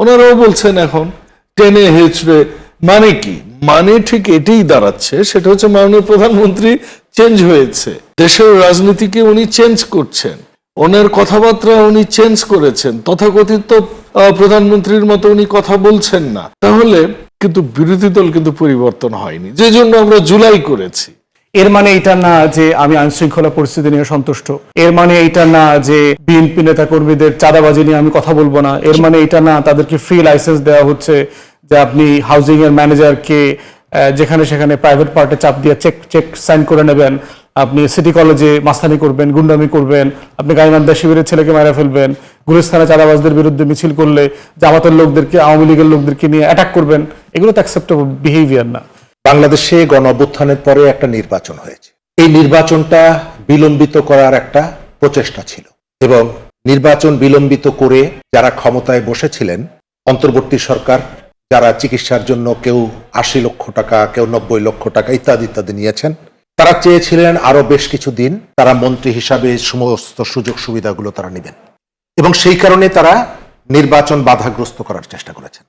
ওনারাও বলছেন এখন টেনে হেঁচড়ে, মানে কি, মানে ঠিক এটাই দাঁড়াচ্ছে, সেটা হচ্ছে মাননীয় প্রধানমন্ত্রী চেঞ্জ হয়েছে, দেশের রাজনীতিকে উনি চেঞ্জ করছেন, ওনার কথাবার্তা উনি চেঞ্জ করেছেন, তথাকথিত প্রধানমন্ত্রীর মতো উনি কথা বলছেন না। তাহলে কিন্তু বিরোধী দল কিন্তু পরিবর্তন হয়নি, যে জন্য আমরা জুলাই করেছি। এর মানে এটা না যে আমি আইন শৃঙ্খলা পরিস্থিতি নিয়ে সন্তুষ্ট, এর মানে এটা না যে বিএনপি নেতা কর্মীদের চাঁদাবাজি নিয়ে আমি কথা বলবো না, এর মানে এটা না তাদেরকে ফ্রি লাইসেন্স দেওয়া হচ্ছে যে আপনি হাউজিং এর ম্যানেজারকে যেখানে সেখানে প্রাইভেট পার্টে চাপ দিয়ে চেক সাইন করে নেবেন, আপনি সিটি কলেজে মাস্তানি করবেন, গুন্ডামি করবেন, আপনি গাইবান্ধা শিবিরের ছেলেকে মারা ফেলবেন, গুলিস্তানে চাঁদাবাজদের বিরুদ্ধে মিছিল করলে জামাতের লোকদেরকে, আওয়ামী লীগের লোকদেরকে নিয়ে অ্যাটাক করবেন, এগুলো তো অ্যাকসেপ্টেবল বিহেভিয়ার না। বাংলাদেশে গণঅভ্যুত্থানের পরে একটা নির্বাচন হয়েছে। এই নির্বাচনটা বিলম্বিত করার একটা প্রচেষ্টা ছিল, এবং নির্বাচন বিলম্বিত করে যারা ক্ষমতায় বসেছিলেন, অন্তর্বর্তী সরকার, যারা চিকিৎসার জন্য কেউ ৮০ লক্ষ টাকা, কেউ ৯০ লক্ষ টাকা ইত্যাদি ইত্যাদি নিয়েছেন, তারা চেয়েছিলেন আরো বেশ কিছু দিন তারা মন্ত্রী হিসাবে সমস্ত সুযোগ সুবিধাগুলো তারা নেবেন, এবং সেই কারণে তারা নির্বাচন বাধাগ্রস্ত করার চেষ্টা করেছেন।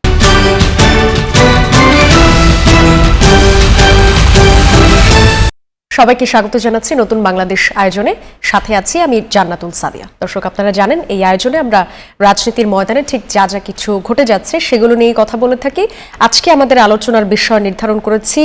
সবাইকে স্বাগত জানাচ্ছি নতুন বাংলাদেশ আয়োজনে। সাথে আছি আমি জান্নাতুল সাদিয়া। দর্শক, আপনারা জানেন এই আয়োজনে আমরা রাজনীতির ময়দানে ঠিক যা যা কিছু ঘটে যাচ্ছে সেগুলো নিয়ে কথা বলে থাকি। আজকে আমাদের আলোচনার বিষয় নির্ধারণ করেছি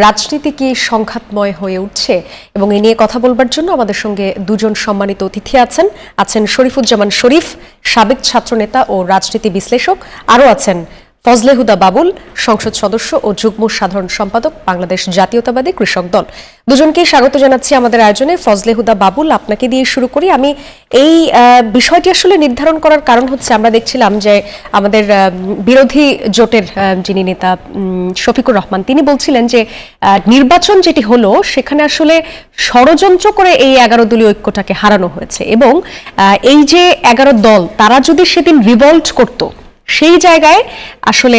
রাজনীতি কি সংঘাতময় হয়ে উঠছে, এবং এই নিয়ে কথা বলবার জন্য আমাদের সঙ্গে দুজন সম্মানিত অতিথি আছেন শরীফুজ্জামান শরীফ, সাবেক ছাত্রনেতা ও রাজনীতি বিশ্লেষক, আরও আছেন ফজলে হুদা বাবুল, সংসদ সদস্য ও যুগ্ম সাধারণ সম্পাদক, বাংলাদেশ জাতীয়তাবাদী কৃষক দল। দুজনকেই স্বাগত জানাচ্ছি আমাদের আয়োজনে। ফজলে হুদা বাবুল, আপনাকে দিয়ে শুরু করি। আমি এই বিষয়টি আসলে নির্ধারণ করার কারণ হচ্ছে আমরা দেখছিলাম যে আমাদের বিরোধী জোটের যিনি নেতা শফিকুর রহমান, তিনি বলছিলেন যে নির্বাচন যেটি হলো সেখানে আসলে ষড়যন্ত্র করে এই 11 দলীয় ঐক্যটাকে হারানো হয়েছে, এবং এই যে 11 দল তারা যদি সেদিন রিভল্ট করত, সেই জায়গায় আসলে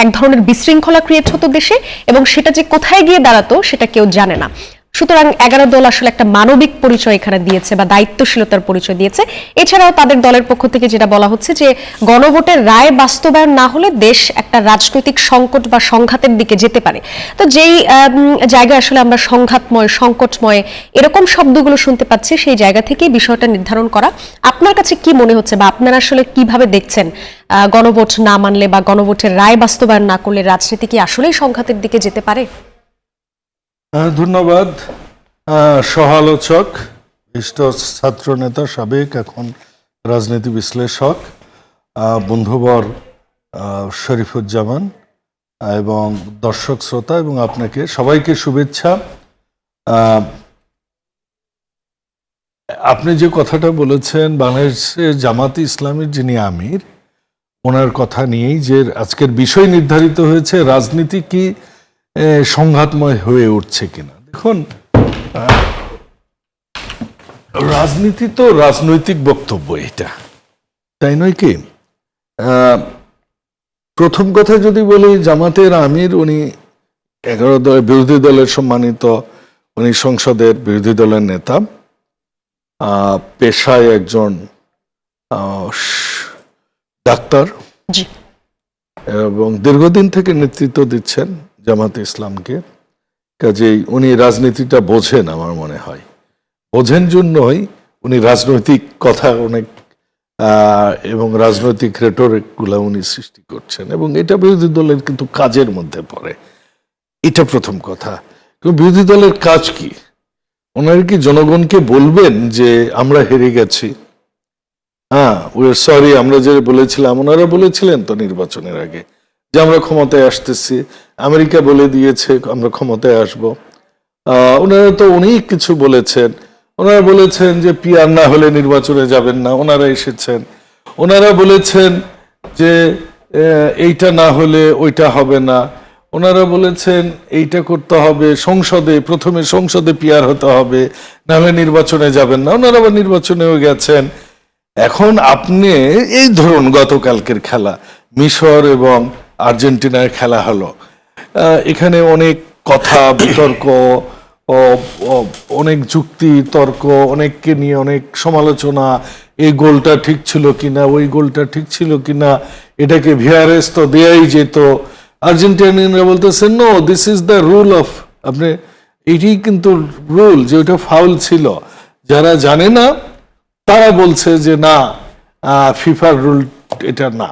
এক ধরনের বিশৃঙ্খলা ক্রিয়েট হতো দেশে, এবং সেটা যে কোথায় গিয়ে দাঁড়াতো সেটা কেউ জানে না। সুতরাং 11 দল আসলে একটা মানবিক পরিচয় এখানে দিয়েছে বা দায়িত্বশীলতার পরিচয় দিয়েছে। এছাড়াও তাদের দলের পক্ষ থেকে যেটা বলা হচ্ছে যে গণভোটের রায় বাস্তবায়ন না হলে দেশ একটা রাজনৈতিক সংকট বা সংঘাতের দিকে যেতে পারে। তো যেই জায়গায় আসলে আমরা সংঘাতময়, সংকটময় এরকম শব্দগুলো শুনতে পাচ্ছি, সেই জায়গা থেকেই বিষয়টা নির্ধারণ করা। আপনার কাছে কি মনে হচ্ছে বা আপনারা আসলে কিভাবে দেখছেন গণভোট না মানলে বা গণভোটের রায় বাস্তবায়ন না করলে রাজনীতি কি আসলেই সংঘাতের দিকে যেতে পারে? ধন্যবাদ। সহ আলোচক, বিশিষ্ট ছাত্র নেতা, সাবেক, এখন রাজনীতি বিশ্লেষক বন্ধুবর শরীফুজ্জামান, এবং দর্শক শ্রোতা এবং আপনাকে সবাইকে শুভেচ্ছা। আপনি যে কথাটা বলেছেন বাংলাদেশের জামাতে ইসলামীর যিনি আমির, ওনার কথা নিয়েই যে আজকের বিষয় নির্ধারিত হয়েছে রাজনীতি কি সংঘাতময় হয়ে উঠছে কিনা। দেখুন, রাজনীতি তো রাজনৈতিক বক্তব্য, এটা তাই নয় কি? প্রথম কথা যদি বলি, জামাতের আমির উনি 11 দলের বিরোধী দলের সম্মানিত, উনি সংসদের বিরোধী দলের নেতা, পেশায় একজন ডাক্তার, এবং দীর্ঘদিন থেকে নেতৃত্ব দিচ্ছেন জামাতে ইসলামকে। কাজেই উনি রাজনীতিটা বোঝেন, আমার মনে হয় বোঝেন জন্যই উনি রাজনৈতিক কথা অনেক এবং রাজনৈতিক রেটরিক গুলা উনি সৃষ্টি করছেন, এবং এটা বিরোধী দলের কিন্তু কাজের মধ্যে পড়ে। এটা প্রথম কথা। বিরোধী দলের কাজ কি? ওনারা কি জনগণকে বলবেন যে আমরা হেরে গেছি, উই আর সরি, আমরা যে বলেছিলাম, ওনারা বলেছিলেন তো নির্বাচনের আগে যে আমরা ক্ষমতায় আসতেছি, আমেরিকা বলে দিয়েছে আমরা ক্ষমতায় আসব। ওনারা তো অনেক কিছু বলেছেন। ওনারা বলেছেন যে পিআর না হলে নির্বাচনে যাবেন না, ওনারা এসেছেন। ওনারা বলেছেন যে এইটা না হলে ওইটা হবে না। ওনারা বলেছেন এইটা করতে হবে, প্রথমে সংসদে পিআর হতে হবে, নাহলে নির্বাচনে যাবেন না। ওনারা আবার নির্বাচনেও গেছেন। এখন আপনি এই ধরুন গতকালকের খেলা, মিশর এবং আর্জেন্টিনার খেলা হলো, এখানে অনেক কথা, বিতর্ক, অনেক যুক্তি তর্ক, অনেককে নিয়ে অনেক সমালোচনা, এই গোলটা ঠিক ছিল কিনা, ওই গোলটা ঠিক ছিল কিনা, এটাকে ভিআরএস তো দেয়াই যেত। আর্জেন্টিনিয়ানরা বলতেছেন no, this is the rule of, আপনি এটি কিন্তু রুল, যে ওটা ফাউল ছিল। যারা জানে না তারা বলছে যে না, ফিফার রুল এটা না।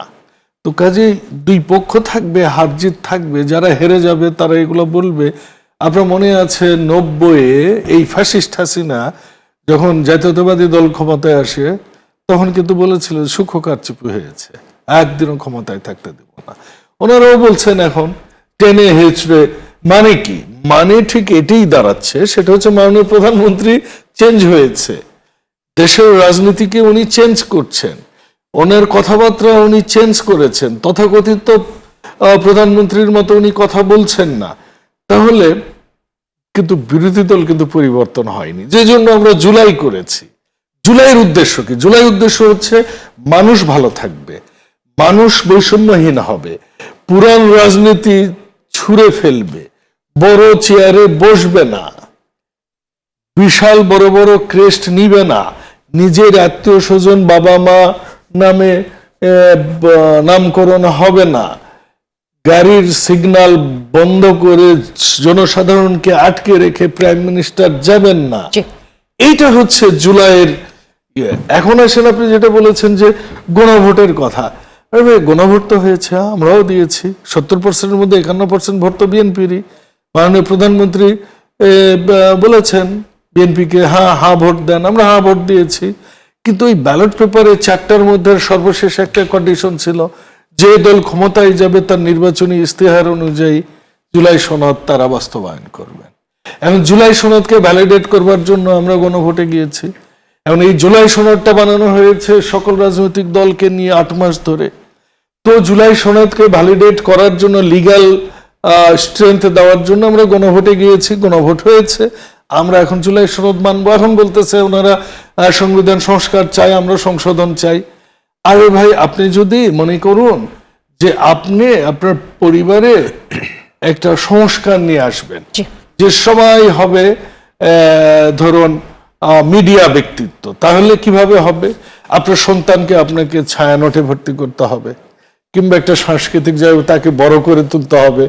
তো কাজে দুই পক্ষ থাকবে, হার জিত থাকবে, যারা হেরে যাবে তারা এগুলো বলবে। আপনার মনে আছে 90-এ এই ফ্যাসিস্ট হাসিনা যখন জাতীয়তাবাদী দল ক্ষমতায় আসে, তখন কিন্তু বলেছিল সূক্ষ্ম কারচুপি হয়েছে, একদিনও ক্ষমতায় থাকতে দেব না। ওনারাও বলছেন এখন টেনে হেঁচড়ে। মানে কি? মানে ঠিক এটাই দাঁড়াচ্ছে, সেটা হচ্ছে মাননীয় প্রধানমন্ত্রী চেঞ্জ হয়েছে, দেশের রাজনীতিকে উনি চেঞ্জ করছেন, ওনার কথাবার্তা উনি চেঞ্জ করেছেন, তথাকথিত প্রধানমন্ত্রীর মতো উনি কথা বলছেন না। তাহলে কিন্তু বিরোধী দল কিন্তু পরিবর্তন হয়নি, যে জন্য আমরা জুলাই করেছি। জুলাইয়ের উদ্দেশ্য কি? জুলাই উদ্দেশ্য হচ্ছে মানুষ ভালো থাকবে, মানুষ বৈষম্যহীন হবে, পুরান রাজনীতি ছুঁড়ে ফেলবে, বড় চেয়ারে বসবে না, বিশাল বড় বড় ক্রেস্ট নিবে না, নিজের আত্মীয় স্বজন বাবা মা নামে নামকরণ হবে না, গাড়ির সিগন্যাল বন্ধ করে জনসাধারণকে আটকে রেখে প্রাইম মিনিস্টার যাবেন না। এইটা হচ্ছে জুলাইয়ের ইয়ে। এখন আসেন আপনি যেটা বলেছেন যে গণভোটের কথা, আরে গণভোট তো হয়েছে, আমরাও দিয়েছি, 70%-এর মধ্যে 51% ভোট তো বিএনপিরই। মাননীয় প্রধানমন্ত্রী বলেছেন বিএনপিকে হ্যাঁ ভোট দেন, আমরা হ্যাঁ ভোট দিয়েছি। কিন্তু ওই ব্যালট পেপারে 4টার মধ্যে সর্বশেষ একটা কন্ডিশন ছিল, যে দল ক্ষমতায় যাবে তার নির্বাচনী ইস্তেহার অনুযায়ী জুলাই সনদ তারা বাস্তবায়ন করবেন। এখন জুলাই সনদকে ভ্যালিডেট করবার জন্য আমরা গণভোটে গিয়েছি। এখন এই জুলাই সনদটা বানানো হয়েছে সকল রাজনৈতিক দলকে নিয়ে 8 মাস ধরে। তো জুলাই সনদকে ভ্যালিডেট করার জন্য, লিগ্যাল স্ট্রেংথ দেওয়ার জন্য আমরা গণভোটে গিয়েছি, গণভোট হয়েছে। আমরা এখন জুলাই সনদ মানবো। এখন বলতেছে ওনারা সংবিধান সংস্কার চাই, আমরা সংশোধন চাই। আরে ভাই, আপনি যদি মনে করুন যে আপনি আপনার পরিবারে একটা সংস্কার নিয়ে আসবেন, যে সবাই হবে ধরুন মিডিয়া ব্যক্তিত্ব, তাহলে কিভাবে হবে? আপনার সন্তানকে আপনাকে ছায়ানটে ভর্তি করতে হবে, কিংবা একটা সাংস্কৃতিক জায়গায় তাকে বড় করে তুলতে হবে,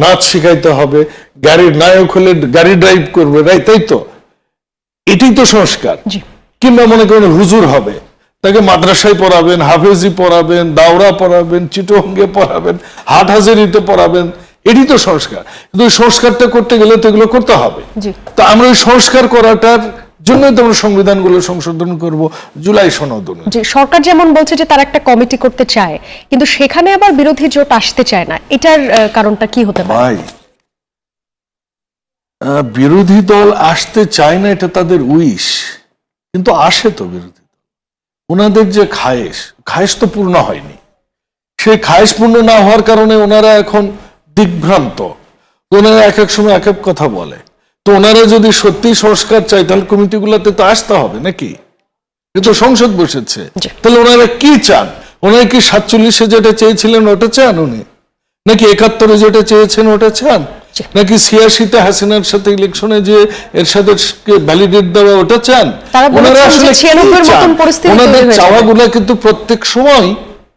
নাচ শিখাইতে হবে, গাড়ির নায়ক হলে গাড়ি ড্রাইভ করবে, তাই তো? এটাই তো সংস্কার। কিংবা মনে করেন হুজুর হবে, তাকে মাদ্রাসায় পড়াবেন, হাফেজি পড়াবেন, দাওরা পড়াবেন, চিটংগে পড়াবেন, হাটহাজারিতে পড়াবেন, এটি তো সংস্কার। কিন্তু ওই সংস্কারটা করতে গেলে তো এগুলো করতে হবে। তো আমরা ওই সংস্কার করাটার জন্যই তো আমরা সংবিধানগুলো সংশোধন করব জুলাই সনদ অনুযায়ী। সরকার যেমন বলছে যে তারা একটা কমিটি করতে চায়, কিন্তু সেখানে আবার বিরোধী জোট আসতে চায় না, এটার কারণটা কি হতে পারে? ভাই, বিরোধী দল আসতে চায় না এটা তাদের উইশ, কিন্তু আসে তো বিরোধী দল। ওনাদের যে খায়েশ তো পূর্ণ হয়নি। সেই খায়েশ পূর্ণ না হওয়ার কারণে ওনারা এখন দিগ্ভ্রান্ত। ওনারা এক এক সময় এক এক কথা বলে। তো ওনারা যদি সত্যি সংস্কার চায় তাহলে কমিটিগুলোতে তো আসতে হবে নাকি? কিন্তু সংসদ বসেছে, তাহলে ওনারা কি চান? ওনারা কি 47-এ যেটা চেয়েছিলেন ওটা চান উনি, নাকি 71-এ যেটা চেয়েছেন ওটা চান, নাকি 86-তে হাসিনার সাথে ইলেকশনে যে এর সাথে ভ্যালিডেট দেওয়া ওটা চান? ওনারা আসলে ওনাদের চাওয়াগুলো কিন্তু প্রত্যেক সময়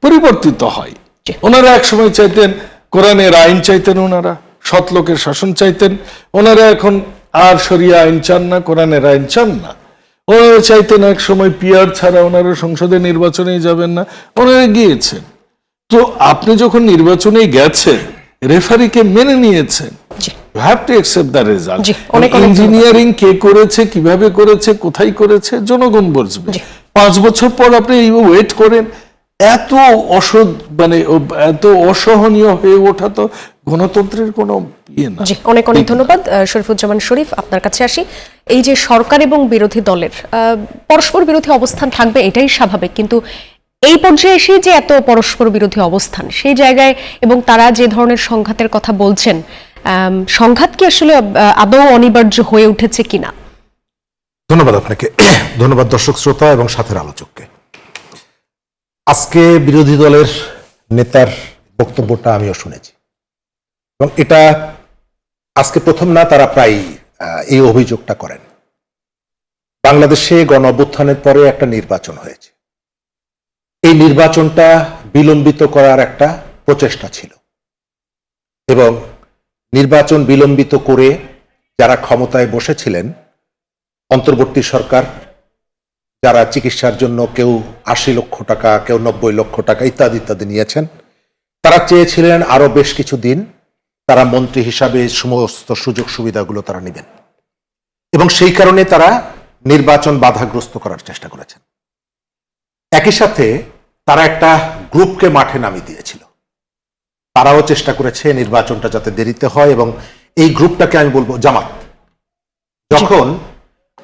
পরিবর্তিত হয়। ওনারা এক সময় চাইতেন কোরআনের আইন, চাইতেন ওনারা সৎ লোকের শাসন চাইতেন। ওনারা এখন আর শরিয়া আইন চান না, কোরআনের আইন চান না। ওনারা চাইতেন এক সময় পিআর ছাড়া ওনারা সংসদে নির্বাচনেই যাবেন না, ওনারা গিয়েছেন। তো আপনি যখন নির্বাচনে গেছেন, রেফারিকে মেনে নিয়েছেন, you have to accept the result. Engineering কে করেছে, কিভাবে করেছে, কোথায় করেছে, জনগণ বুঝবে। 5 বছর পর আপনি ওয়েট করেন, এত অসহনীয় হয়ে ওঠা তো গণতন্ত্রের কোনো ইয়ে না। অনেক অনেক ধন্যবাদ শরীফুজ্জামান শরীফ। আপনার কাছে আসি, এই যে সরকার এবং বিরোধী দলের পরস্পর বিরোধী অবস্থান থাকবে, এটাই স্বাভাবিক, কিন্তু এই পর্যায়ে এসে যে এত পরস্পর বিরোধী অবস্থান, সেই জায়গায় এবং তারা যে ধরনের সংঘাতের কথা বলছেন, সংঘাত কি আসলে আদৌ অনিবার্য হয়ে উঠেছে কিনা? ধন্যবাদ আপনাকে, ধন্যবাদ দর্শক শ্রোতা এবং সাথের আলোচককে। আজকে বিরোধী দলের নেতার বক্তব্যটা আমিও শুনেছি, এবং এটা আজকে প্রথম না, তারা প্রায় এই অভিযোগটা করেন। বাংলাদেশে গণঅভ্যুত্থানের পরে একটা নির্বাচন হয়েছে। এই নির্বাচনটা বিলম্বিত করার একটা প্রচেষ্টা ছিল এবং নির্বাচন বিলম্বিত করে যারা ক্ষমতায় বসেছিলেন, অন্তর্বর্তী সরকার, যারা চিকিৎসার জন্য কেউ ৮০ লক্ষ টাকা, কেউ ৯০ লক্ষ টাকা ইত্যাদি ইত্যাদি নিয়েছেন, তারা চেয়েছিলেন আরো বেশ কিছু দিন তারা মন্ত্রী হিসাবে সমস্ত সুযোগ সুবিধাগুলো তারা নেবেন এবং সেই কারণে তারা নির্বাচন বাধাগ্রস্ত করার চেষ্টা করেছেন। একই সাথে তারা একটা গ্রুপকে মাঠে নামিয়ে দিয়েছিল। তারাও চেষ্টা করেছে নির্বাচনটা যাতে দেরিতে হয় এবং এই গ্রুপটাকে আমি বলবো জামাত। যখন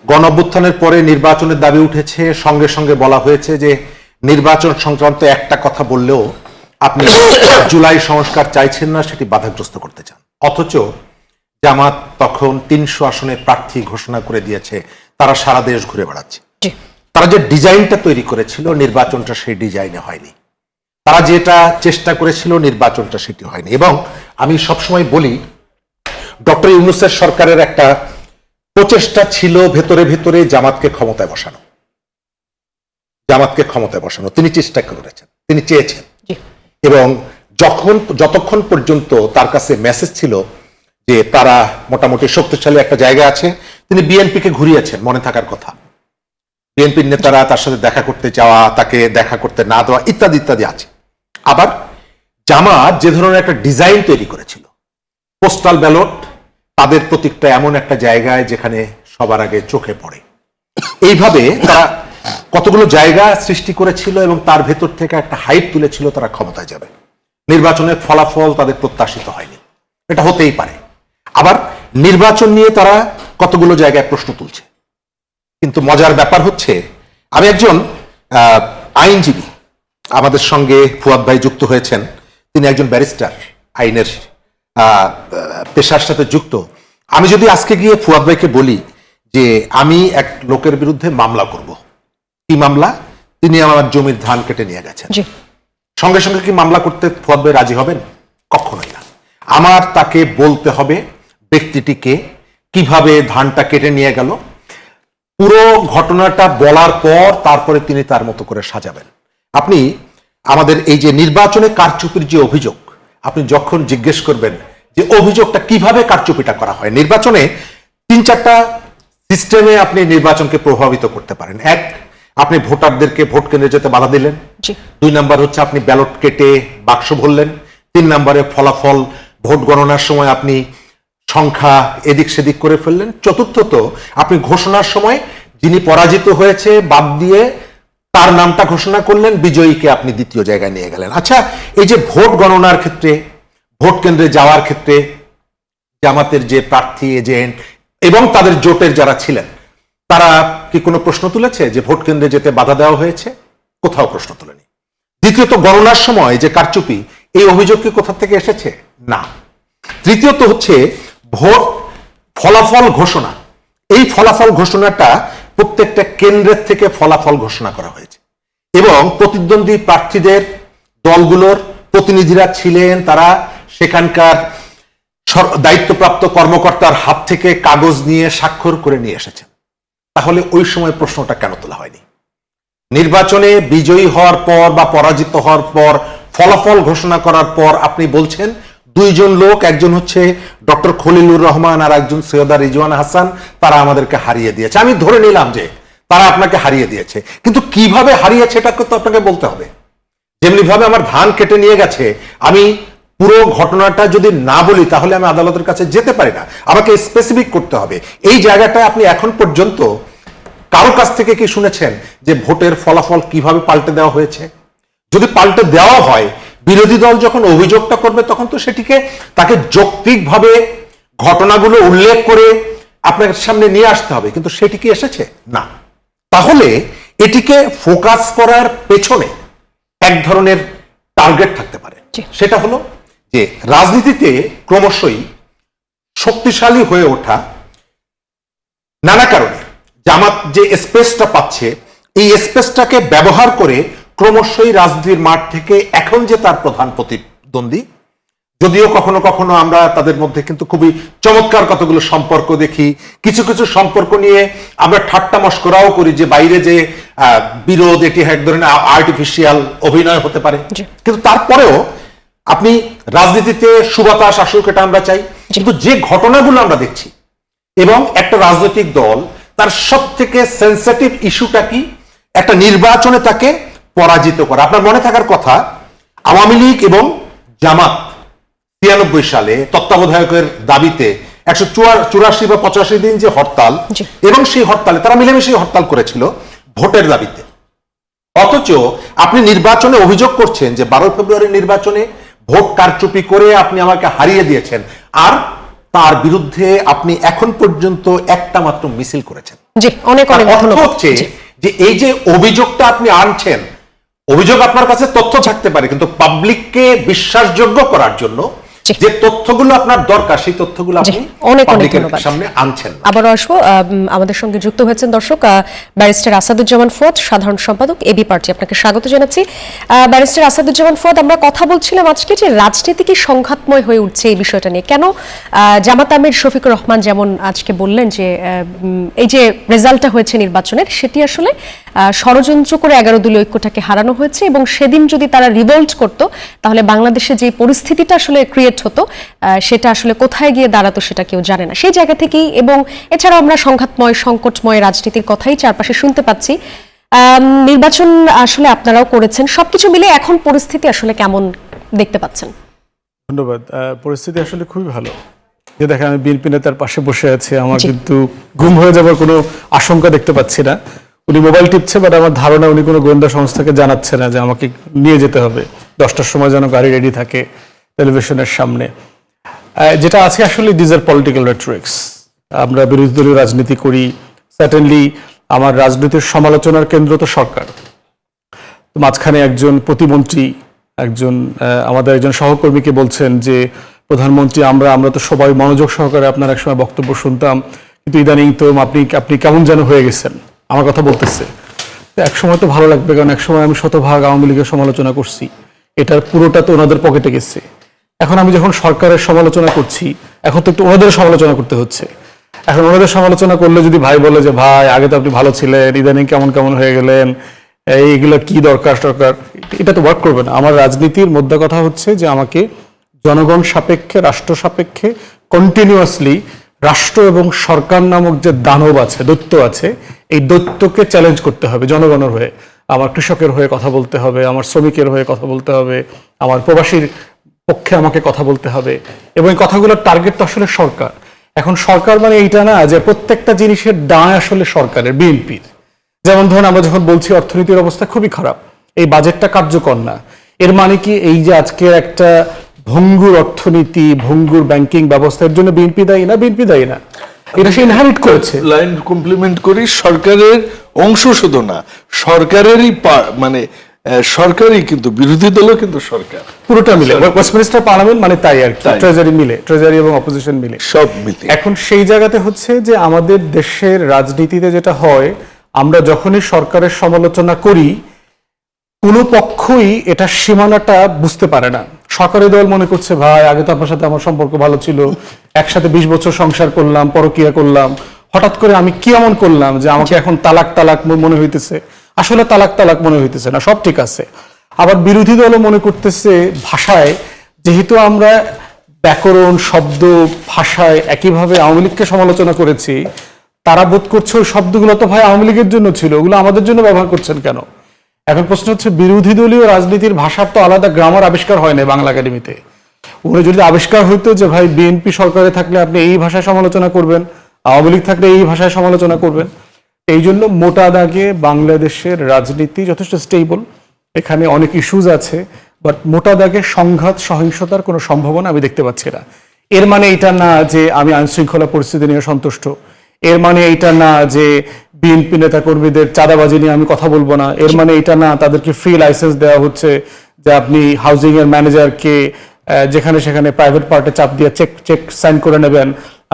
গণঅভ্যুত্থানের পরে নির্বাচনের দাবি উঠেছে, সঙ্গে সঙ্গে বলা হয়েছে যে নির্বাচন সংক্রান্ত একটা কথা বললেও আপনি জুলাই সংস্কার চাইছেন না, সেটি বাধাগ্রস্ত করতে চান। অথচ জামাত তখন ৩০০ আসনে প্রার্থী ঘোষণা করে দিয়েছে, তারা সারা দেশ ঘুরে বেড়াচ্ছে। তারা যে ডিজাইনটা তৈরি করেছিল নির্বাচনটা সেই ডিজাইনে হয়নি। তারা যেটা চেষ্টা করেছিল নির্বাচনটা সেটি হয়নি। এবং আমি সবসময় বলি, ডক্টর ইউনূসের সরকারের একটা প্রচেষ্টা ছিল ভেতরে ভেতরে জামাতকে ক্ষমতায় বসানো, জামাতকে ক্ষমতায় বসানো তিনি চেষ্টা করেছেন, তিনি চেয়েছেন। এবং যতক্ষণ পর্যন্ত তার কাছে মেসেজ ছিল যে তারা মোটামুটি শক্তিশালী একটা জায়গা আছে, তিনি বিএনপিকে ঘুরিয়েছেন, মনে থাকার কথা। বিএনপির নেতারা তার সাথে দেখা করতে যাওয়া, তাকে দেখা করতে না দেওয়া ইত্যাদি ইত্যাদি আছে। আবার জামাত যে ধরনের একটা ডিজাইন তৈরি করেছিল, পোস্টাল ব্যালট, তাদের প্রতীকটা এমন একটা জায়গায় যেখানে সবার আগে চোখে পড়ে, এইভাবে তারা কতগুলো জায়গা সৃষ্টি করেছিল এবং তার ভেতর থেকে একটা হাইপ তুলেছিল তারা ক্ষমতায় যাবে। নির্বাচনের ফলাফল তাদের প্রত্যাশিত হয়নি, এটা হতেই পারে। আবার নির্বাচন নিয়ে তারা কতগুলো জায়গায় প্রশ্ন তুলছে। কিন্তু মজার ব্যাপার হচ্ছে, আমি একজন আইনজীবী, আমাদের সঙ্গে ফুয়াদ ভাই যুক্ত হয়েছেন, তিনি একজন ব্যারিস্টার, আইনের পেশার সাথে যুক্ত। আমি যদি আজকে গিয়ে ফুয়াদ ভাইকে বলি যে আমি এক লোকের বিরুদ্ধে মামলা করব, কি মামলা? তিনি আমার জমির ধান কেটে নিয়ে গেছেন, সঙ্গে সঙ্গে কি মামলা করতে ফুয়াদ ভাই রাজি হবেন? কখনোই না। আমার তাকে বলতে হবে ব্যক্তিটিকে কিভাবে ধানটা কেটে নিয়ে গেল, পুরো ঘটনাটা বলার পর তারপরে তিনি তার মতো করে সাজাবেন। আপনি আমাদের এই যে নির্বাচনে কারচুপির যে অভিযোগ, আপনি যখন জিজ্ঞেস করবেন যে অভিযোগটা কিভাবে কারচুপিটা করা হয়, নির্বাচনে ৩-৪টা সিস্টেমে আপনি নির্বাচনকে প্রভাবিত করতে পারেন। এক, আপনি ভোটারদেরকে ভোট কেন্দ্রে যেতে বাধা দিলেন। ২ নাম্বার হচ্ছে আপনি ব্যালট কেটে বাক্স ভরলেন। ৩ নম্বরে ফলাফল ভোট গণনার সময় আপনি সংখ্যা এদিক সেদিক করে ফেললেন। চতুর্থত, আপনি ঘোষণার সময় যিনি পরাজিত হয়েছে বাদ দিয়ে তার নামটা ঘোষণা করলেন, বিজয়ীকে আপনি দ্বিতীয় জায়গায় নিয়ে গেলেন। আচ্ছা, এই যে ভোট গণনার ক্ষেত্রে, ভোট কেন্দ্রে যাওয়ার ক্ষেত্রে জামাতের যে প্রার্থী এজেন্ট এবং তাদের জোটের যারা ছিলেন, তারা কি কোনো প্রশ্ন তুলেছে যে ভোট কেন্দ্রে যেতে বাধা দেওয়া হয়েছে? কোথাও প্রশ্ন তোলেনি। দ্বিতীয়ত, গণনার সময় যে কারচুপি, এই অভিযোগ কি কোথা থেকে এসেছে? না। তৃতীয়ত হচ্ছে ভোট ফলাফল ঘোষণা। এই ফলাফল ঘোষণাটা প্রত্যেকটা কেন্দ্রের থেকে ফলাফল ঘোষণা করা হয়েছে এবং প্রতিদ্বন্দ্বী প্রার্থীদের দলগুলোর প্রতিনিধিরা ছিলেন, তারা সেখানকার দায়িত্বপ্রাপ্ত কর্মকর্তার হাত থেকে কাগজ নিয়ে স্বাক্ষর করে নিয়ে এসেছেন। তাহলে ওই সময় প্রশ্নটা কেন তোলা হয়নি? নির্বাচনে বিজয়ী হওয়ার পর বা পরাজিত হওয়ার পর ফলাফল ঘোষণা করার পর আপনি বলছেন 2 জন লোক, একজন হচ্ছে ডক্টর খলিলুর রহমান আর একজন সৈয়দা রিজওয়ানা হাসান, তারা আমাদেরকে হারিয়ে দিয়েছে। আমি ধরে নিলাম যে তারা আপনাকে হারিয়ে দিয়েছে, কিন্তু কিভাবে হারিয়েছে এটা তো আপনাকে বলতে হবে। যেমনি ভাবে আমার ধান কেটে নিয়ে গেছে, আমি পুরো ঘটনাটা যদি না বলি তাহলে আমি আদালতের কাছে যেতে পারি না, আমাকে স্পেসিফিক করতে হবে। এই জায়গাটায় আপনি এখন পর্যন্ত কারো কাছ থেকে কি শুনেছেন যে ভোটের ফলাফল কিভাবে পাল্টে দেওয়া হয়েছে? যদি পাল্টে দেওয়া হয়, বিরোধী দল যখন অভিযোগটা করবে তখন তো সেটিকে তাকে যৌক্তিকভাবে ঘটনাগুলো উল্লেখ করে আপনার সামনে নিয়ে আসতে হবে, কিন্তু সেটি কি এসেছে? না। তাহলে এটিকে ফোকাস করার পেছনে এক ধরনের টার্গেট থাকতে পারে, সেটা হলো যে রাজনীতিতে ক্রমশই শক্তিশালী হয়ে ওঠা নানা কারণে জামাত যে স্পেসটা পাচ্ছে, এই স্পেসটাকে ব্যবহার করে ক্রমশই রাজনীতির মাঠ থেকে এখন যে তার প্রধান প্রতিদ্বন্দ্বী যদিও কখনো কখনো আমরা তাদের মধ্যে কিন্তু খুবই চমৎকার কতগুলো সম্পর্ক দেখি, কিছু কিছু সম্পর্ক নিয়ে আমরা ঠাট্টা মশকরাও করি যে বাইরে যে বিরোধ, এটি এক ধরনের আর্টিফিশিয়াল অভিনয় হতে পারে, কিন্তু তারপরেও আপনি রাজনীতিতে সুবাতাস আসুক এটা আমরা চাই, কিন্তু যে ঘটনাগুলো আমরা দেখছি এবং একটা রাজনৈতিক দল তার সব থেকে সেন্সিটিভ ইস্যুটা কি, একটা নির্বাচনে তাকে পরাজিত করা। আপনার মনে থাকার কথা, আওয়ামী লীগ এবং জামাত 93 সালে তত্ত্বাবধায়কের দাবিতে 184 বা 85 দিন যে হরতাল, এবং সেই হরতালে তারা মিলেমিশে হরতাল করেছিল ভোটের দাবিতে। অথচ আপনি নির্বাচনে অভিযোগ করছেন যে 12 ফেব্রুয়ারির নির্বাচনে ভোট কারচুপি করে আপনি আমাকে হারিয়ে দিয়েছেন, আর তার বিরুদ্ধে আপনি এখন পর্যন্ত একটা মাত্র মিছিল করেছেন। জি, অনেক অনেক ধন্যবাদ। হচ্ছে যে এই যে অভিযোগটা আপনি আনছেন, অভিযোগ আপনার কাছে তথ্য থাকতে পারে, কিন্তু পাবলিককে বিশ্বাসযোগ্য করার জন্য যে তথ্যগুলো আপনার দরকার সেই তথ্যগুলো আপনি অনেক অনেক পাবলিকের ধন্যবাদ। সামনে আনছেন না। আবারও আসবো, আমাদের সঙ্গে যুক্ত হয়েছেন দর্শক ব্যারিস্টার আসাদুজ্জামান ফুয়াদ, সাধারণ সম্পাদক এবি পার্টি। আপনাকে স্বাগত জানাচ্ছি ব্যারিস্টার আসাদুজ্জামান ফুয়াদ। আমরা কথা বলছিলাম আজকে যে রাজনীতি কি সংঘাতময় হয়ে উঠছে এই বিষয়টা নিয়ে, কেন জামাত আমির শফিকুর রহমান যেমন আজকে বললেন যে এই যে রেজাল্টটা হয়েছে নির্বাচনের, সেটি আসলে ষড়যন্ত্র করে 11 দলীয় ঐক্যটাকে হারানো হয়েছে, এবং সেদিন যদি তারা রিভোল্ট করতো তাহলে বাংলাদেশে যে পরিস্থিতিটা আসলে ক্রিয়েট হতো সেটা আসলে কোথায় গিয়ে দাঁড়াতো সেটা কেউ জানে না। সেই জায়গা থেকেই, এবং এছাড়াও আমরা সংঘাতময় সংকটময় রাজনীতির কথাই চারপাশে শুনতে পাচ্ছি। নির্বাচন আসলে আপনারাও করেছেন, সবকিছু মিলে এখন পরিস্থিতি আসলে কেমন দেখতে পাচ্ছেন? ধন্যবাদ। পরিস্থিতি আসলে খুবই ভালো। যে দেখেন, আমি বিএনপি নেতার পাশে বসে আছি, আমার কিন্তু গুম হয়ে যাওয়ার কোনো আশঙ্কা দেখতে পাচ্ছি না। উনি মোবাইল টিপছে, বাট আমার ধারণা উনি কোনো গোয়েন্দা সংস্থাকে জানাচ্ছে না যে আমাকে নিয়ে যেতে হবে, 10টার সময় যেন গাড়ি রেডি থাকে টেলিভিশনের সামনে। যেটা আছে আসলে দিস আর পলিটিক্যাল রেটরিক্স। আমরা বিরোধী দলীয় রাজনীতি করি, সার্টেনলি আমার রাজনীতির সমালোচনার কেন্দ্র তো সরকার। তো মাঝখানে একজন প্রতিমন্ত্রী, আমাদের একজন সহকর্মীকে বলছেন যে প্রধানমন্ত্রী, আমরা তো সবাই মনোযোগ সহকারে আপনার একসময় বক্তব্য শুনতাম, কিন্তু ইদানিং তো আপনি কেমন যেন হয়ে গেছেন, আমার কথা বলতেছে। এক সময় তো ভালো লাগবে, কারণ এক সময় আমি শতভাগ আওয়ামী লীগের সমালোচনা করছি, এটার পুরোটা তো ওনাদের পকেটে গেছে। এখন আমি যখন সরকারের সমালোচনা করছি, এখন তো একটু ওনাদের সমালোচনা করতে হচ্ছে। এখন ওনাদের সমালোচনা করলে যদি ভাই বলে যে ভাই আগে তো আপনি ভালো ছিলেন, ইদানিং কেমন কেমন হয়ে গেলেন, এইগুলো কি দরকার, এটা তো ওয়ার্ক করবে না। আমার রাজনীতির মোদ্দা কথা হচ্ছে যে আমাকে জনগণ সাপেক্ষে, রাষ্ট্র সাপেক্ষে কন্টিনিউয়াসলি রাষ্ট্র এবং সরকার নামক যে দানব আছে, দৈত্য আছে, এই দৈত্যকে চ্যালেঞ্জ করতে হবে জনগণের হয়ে। আমার কৃষকের হয়ে কথা বলতে হবে, আমার শ্রমিকের হয়ে কথা বলতে হবে, আমার প্রবাসীর পক্ষে আমাকে কথা বলতে হবে, এবং এই কথাগুলোর টার্গেট তো আসলে সরকার। এখন সরকার মানে এইটা না যে প্রত্যেকটা জিনিসের দায় আসলে সরকারের, বিএনপির। যেমন ধরুন, আমরা যখন বলছি অর্থনীতির অবস্থা খুবই খারাপ, এই বাজেটটা কার্যকর না, এর মানে কি এই যে আজকের একটা ভঙ্গুর অর্থনীতি, ভঙ্গুর ব্যাংকিং ব্যবস্থার জন্য বিএনপি দায়ী না? বিএনপি দায়ী না, এটা সে ইনহেরিট করেছে। লাইন কমপ্লিমেন্ট করি, সরকারের অংশ শুধু না, সরকারেরই মানে সরকারই, কিন্তু বিরোধী দলও কিন্তু সরকার, পুরোটা মিলে ওয়েস্টমিনিস্টার পার্লামেন্ট মানে তাই আর কি, ট্রেজারি মিলে, ট্রেজারি এবং অপোজিশন মিলে সব মিলে। এখন সেই জায়গাতে হচ্ছে যে আমাদের দেশের রাজনীতিতে যেটা হয়, আমরা যখনই সরকারের সমালোচনা করি, কোনো পক্ষই এটা সীমানাটা বুঝতে পারে না। সরকারি দল মনে করছে ভাই আগে তো আপনার সাথে আমার সম্পর্ক ভালো ছিল, একসাথে 20 বছর সংসার করলাম, পরকিয়া করলাম, হঠাৎ করে আমি কি এমন করলাম যে আমাকে এখন তালাক মনে হইতেছে। আসলে তালাক মনে হইতেছে না, সব ঠিক আছে। আবার বিরোধী দলও মনে করতেছে ভাষায়, যেহেতু আমরা ব্যাকরণ, শব্দ, ভাষায় একইভাবে আওয়ামী লীগকে সমালোচনা করেছি, তারা বোধ করছে ওই শব্দগুলো তো ভাই আওয়ামী লীগের জন্য ছিল, ওগুলো আমাদের জন্য ব্যবহার করছেন কেন? এখন প্রশ্ন হচ্ছে, বিরোধী দলীয় রাজনীতির ভাষার তো আলাদা গ্রামার আবিষ্কার হয় না বাংলা একাডেমিতে। ওগুলো যদি আবিষ্কার হইতো যে ভাই বিএনপি সরকারে থাকলে আপনি এই ভাষায় সমালোচনা করবেন, আওয়ামী লীগ থাকলে এই ভাষায় সমালোচনা করবেন। এই জন্য মোটা দাগে বাংলাদেশের রাজনীতি যথেষ্ট স্টেবল, এখানে অনেক ইস্যুজ আছে, বাট মোটা দাগে সংঘাত, সহিংসতার কোনো সম্ভাবনা আমি দেখতে পাচ্ছি না। এর মানে এটা না যে আমি আইনশৃঙ্খলা পরিস্থিতি নিয়ে সন্তুষ্ট, এর মানে এটা না যে বিএনপি নেতা কর্মীদের চাঁদাবাজি নিয়ে আমি কথা বলবো না, এর মানে এটা না তাদেরকে ফ্রি লাইসেন্স দেওয়া হচ্ছে যে আপনি হাউজিং এর ম্যানেজারকে যেখানে সেখানে প্রাইভেট পার্টে চাপ দিয়ে চেক সাইন করে নেবেন,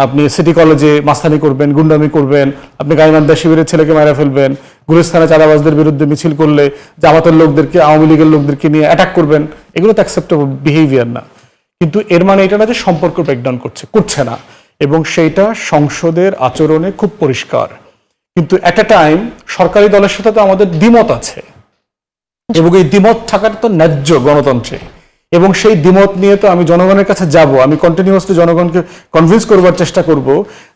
আপনি সিটি কলেজে মাস্তানি করবেন, গুন্ডামি করবেন, আপনি গাইবান্ধা শিবিরের ছেলেকে মারা ফেলবেন, গুলিস্তানে চাঁদাবাজদের বিরুদ্ধে মিছিল করলে জামাতের লোকদেরকে, আওয়ামী লীগের লোকদেরকে নিয়ে অ্যাটাক করবেন, এগুলো তো অ্যাকসেপ্টেবল বিহেভিয়ার না। কিন্তু এর মানে এটা না যে সম্পর্ক ব্রেকডাউন করছে না, এবং সেইটা সংসদের আচরণে খুব পরিষ্কার। কিন্তু এট এ টাইম সরকারি দলের সাথে তো আমাদের দ্বিমত আছে, এবং এই দ্বিমত থাকাটা তো ন্যায্য গণতন্ত্রে, এবং সেই দ্বিমত নিয়ে তো আমি জনগণের কাছে যাব, আমি কন্টিনিউয়াসলি জনগণকে কনভিন্স করবার চেষ্টা করব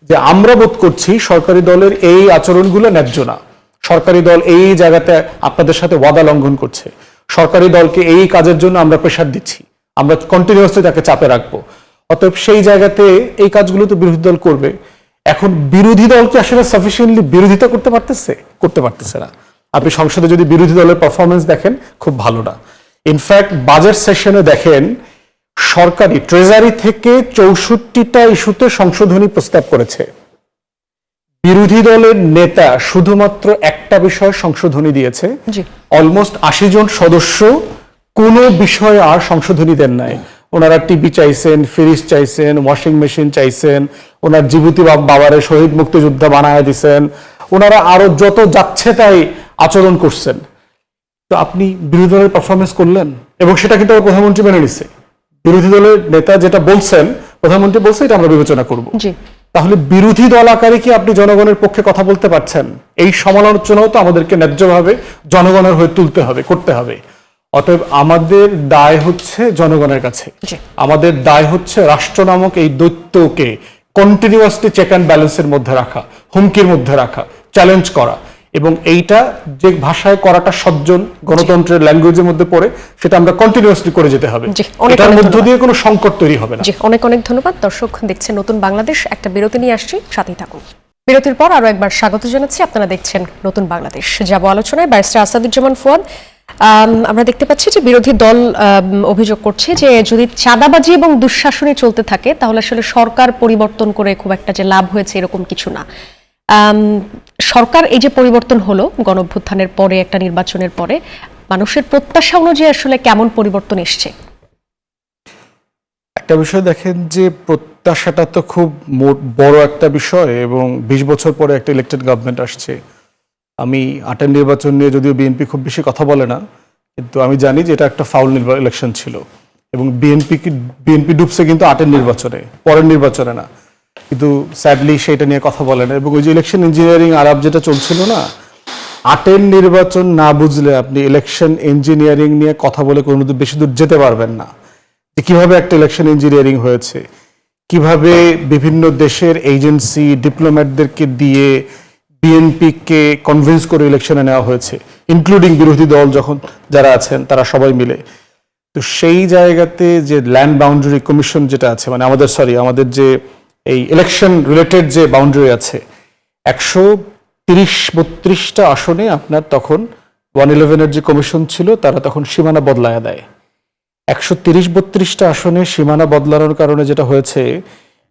যে আমরা বোধ করছি সরকারি দলের এই আচরণগুলো ন্যায্য না, সরকারি দল এই জায়গাতে আপনাদের সাথে ওয়াদা লঙ্ঘন করছে, সরকারি দলকে এই কাজের জন্য আমরা প্রেশার দিচ্ছি, আমরা কন্টিনিউয়াসলি তাকে চাপে রাখবো। অতএব সেই জায়গাতে এই কাজগুলো তো বিরোধী দল করবে। এখন বিরোধী দলকে আসলে সাফিসিয়েন্টলি বিরোধিতা করতে পারতেছে না। আপনি সংসদে যদি বিরোধী দলের পারফরমেন্স দেখেন, খুব ভালো না। ইনফ্যাক্ট বাজেট সেশনে দেখেন সরকারি ট্রেজারি থেকে 64টা ইস্যুতে সংশোধনী প্রস্তাব করেছে, বিরোধী দলের নেতা শুধুমাত্র একটা বিষয়ে সংশোধনী দিয়েছে। অলমোস্ট 80 জন সদস্য কোনো বিষয়ে আর সংশোধনী দেন নাই। ওনারা টিভি চাইছেন, ফ্রিজ চাইছেন, ওয়াশিং মেশিন চাইছেন, ওনার জীবিত বাবারে শহীদ মুক্তিযোদ্ধা বানায় দিছেন, ওনারা আরো যত যাচ্ছে তাই আচরণ করছেন। তো আপনি বিরোধী দলের পারফরমেন্স করলেন, এবং সেটা কিন্তু প্রধানমন্ত্রী মেনে নিছে। বিরোধী দলের নেতা যেটা বলছেন, প্রধানমন্ত্রী বলছে এটা আমরা বিবেচনা করব। তাহলে বিরোধী দল আকারে কি আপনি জনগণের পক্ষে কথা বলতে পারছেন? এই সমালোচনাও তো আমাদেরকে ন্যায্যভাবে জনগণের হয়ে করতে হবে। অতএব আমাদের দায় হচ্ছে জনগণের কাছে, আমাদের দায় হচ্ছে রাষ্ট্র নামক এই দৈত্যকে কন্টিনিউয়াসলি চেক অ্যান্ড ব্যালেন্সের মধ্যে রাখা, হুমকির মধ্যে রাখা, চ্যালেঞ্জ করা, এবং এইটা যে ভাষায় করাটা সজ্জন গণতন্ত্রের ল্যাঙ্গুয়েজের মধ্যে পড়ে, সেটা আমরা কন্টিনিউয়াসলি করে যেতে হবে। এটার মধ্য দিয়ে কোনো সংকট তৈরি হবে না। অনেক অনেক ধন্যবাদ। দর্শক দেখছেন নতুন বাংলাদেশ, একটা বিরতি নিয়ে আসছি, সাথেই থাকুন। বিরতির পর আরো একবার স্বাগত জানাচ্ছি, আপনারা দেখছেন নতুন বাংলাদেশ। যাব আলোচনায় ব্যারিস্টার আসাদুজ্জামান ফুয়াদ। আমরা দেখতে পাচ্ছি যে বিরোধী দল অভিযোগ করছে যে যদি চাঁদাবাজি এবং দুঃশাসনে চলতে থাকে তাহলে আসলে সরকার পরিবর্তন করে খুব একটা যে লাভ হয়েছে এরকম কিছু না। সরকার এই যে পরিবর্তন হলো গণঅভ্যুত্থানের পরে, একটা নির্বাচনের পরে, মানুষের প্রত্যাশা অনুযায়ী আসলে কেমন পরিবর্তন এসছে? একটা বিষয় দেখেন যে প্রত্যাশাটা তো খুব বড় একটা বিষয়, এবং 20 বছর পরে একটা ইলেক্টেড গভর্নমেন্ট আসছে। আমি 8-এর নির্বাচন নিয়ে যদিও বিএনপি খুব বেশি কথা বলে না, কিন্তু আমি জানি যে এটা একটা ফাউল ইলেকশন ছিল, এবং বিএনপি ডুবছে কিন্তু 8-এর নির্বাচনে, পরের নির্বাচনে না। কিন্তু স্যাডলি সেটা নিয়ে কথা বলে না। এবং ওই যে ইলেকশন ইঞ্জিনিয়ারিং আলাপ যেটা চলছিল না, 8-এর নির্বাচন না বুঝলে আপনি ইলেকশন ইঞ্জিনিয়ারিং নিয়ে কথা বলে কোনো বেশি দূর যেতে পারবেন না। যে কিভাবে একটা ইলেকশন ইঞ্জিনিয়ারিং হয়েছে, কিভাবে বিভিন্ন দেশের এজেন্সি ডিপ্লোম্যাটদেরকে দিয়ে বিএনপিকে কনভিন্স করে ইলেকশনে নেওয়া হয়েছে, ইনক্লুডিং বিরোধী দল যখন যারা আছেন তারা সবাই মিলে। তো সেই জায়গাতে যে ল্যান্ড বাউন্ডারি কমিশন যেটা আছে, মানে আমাদের যে এই ইলেকশন রিলেটেড যে বাউন্ডারি আছে, 130-32টা আসনে আপনার তখন 111-এর যে কমিশন ছিল তারা তখন সীমানা বদলায়া দেয়। 130-32টা আসনে সীমানা বদলানোর কারণে যেটা হয়েছে,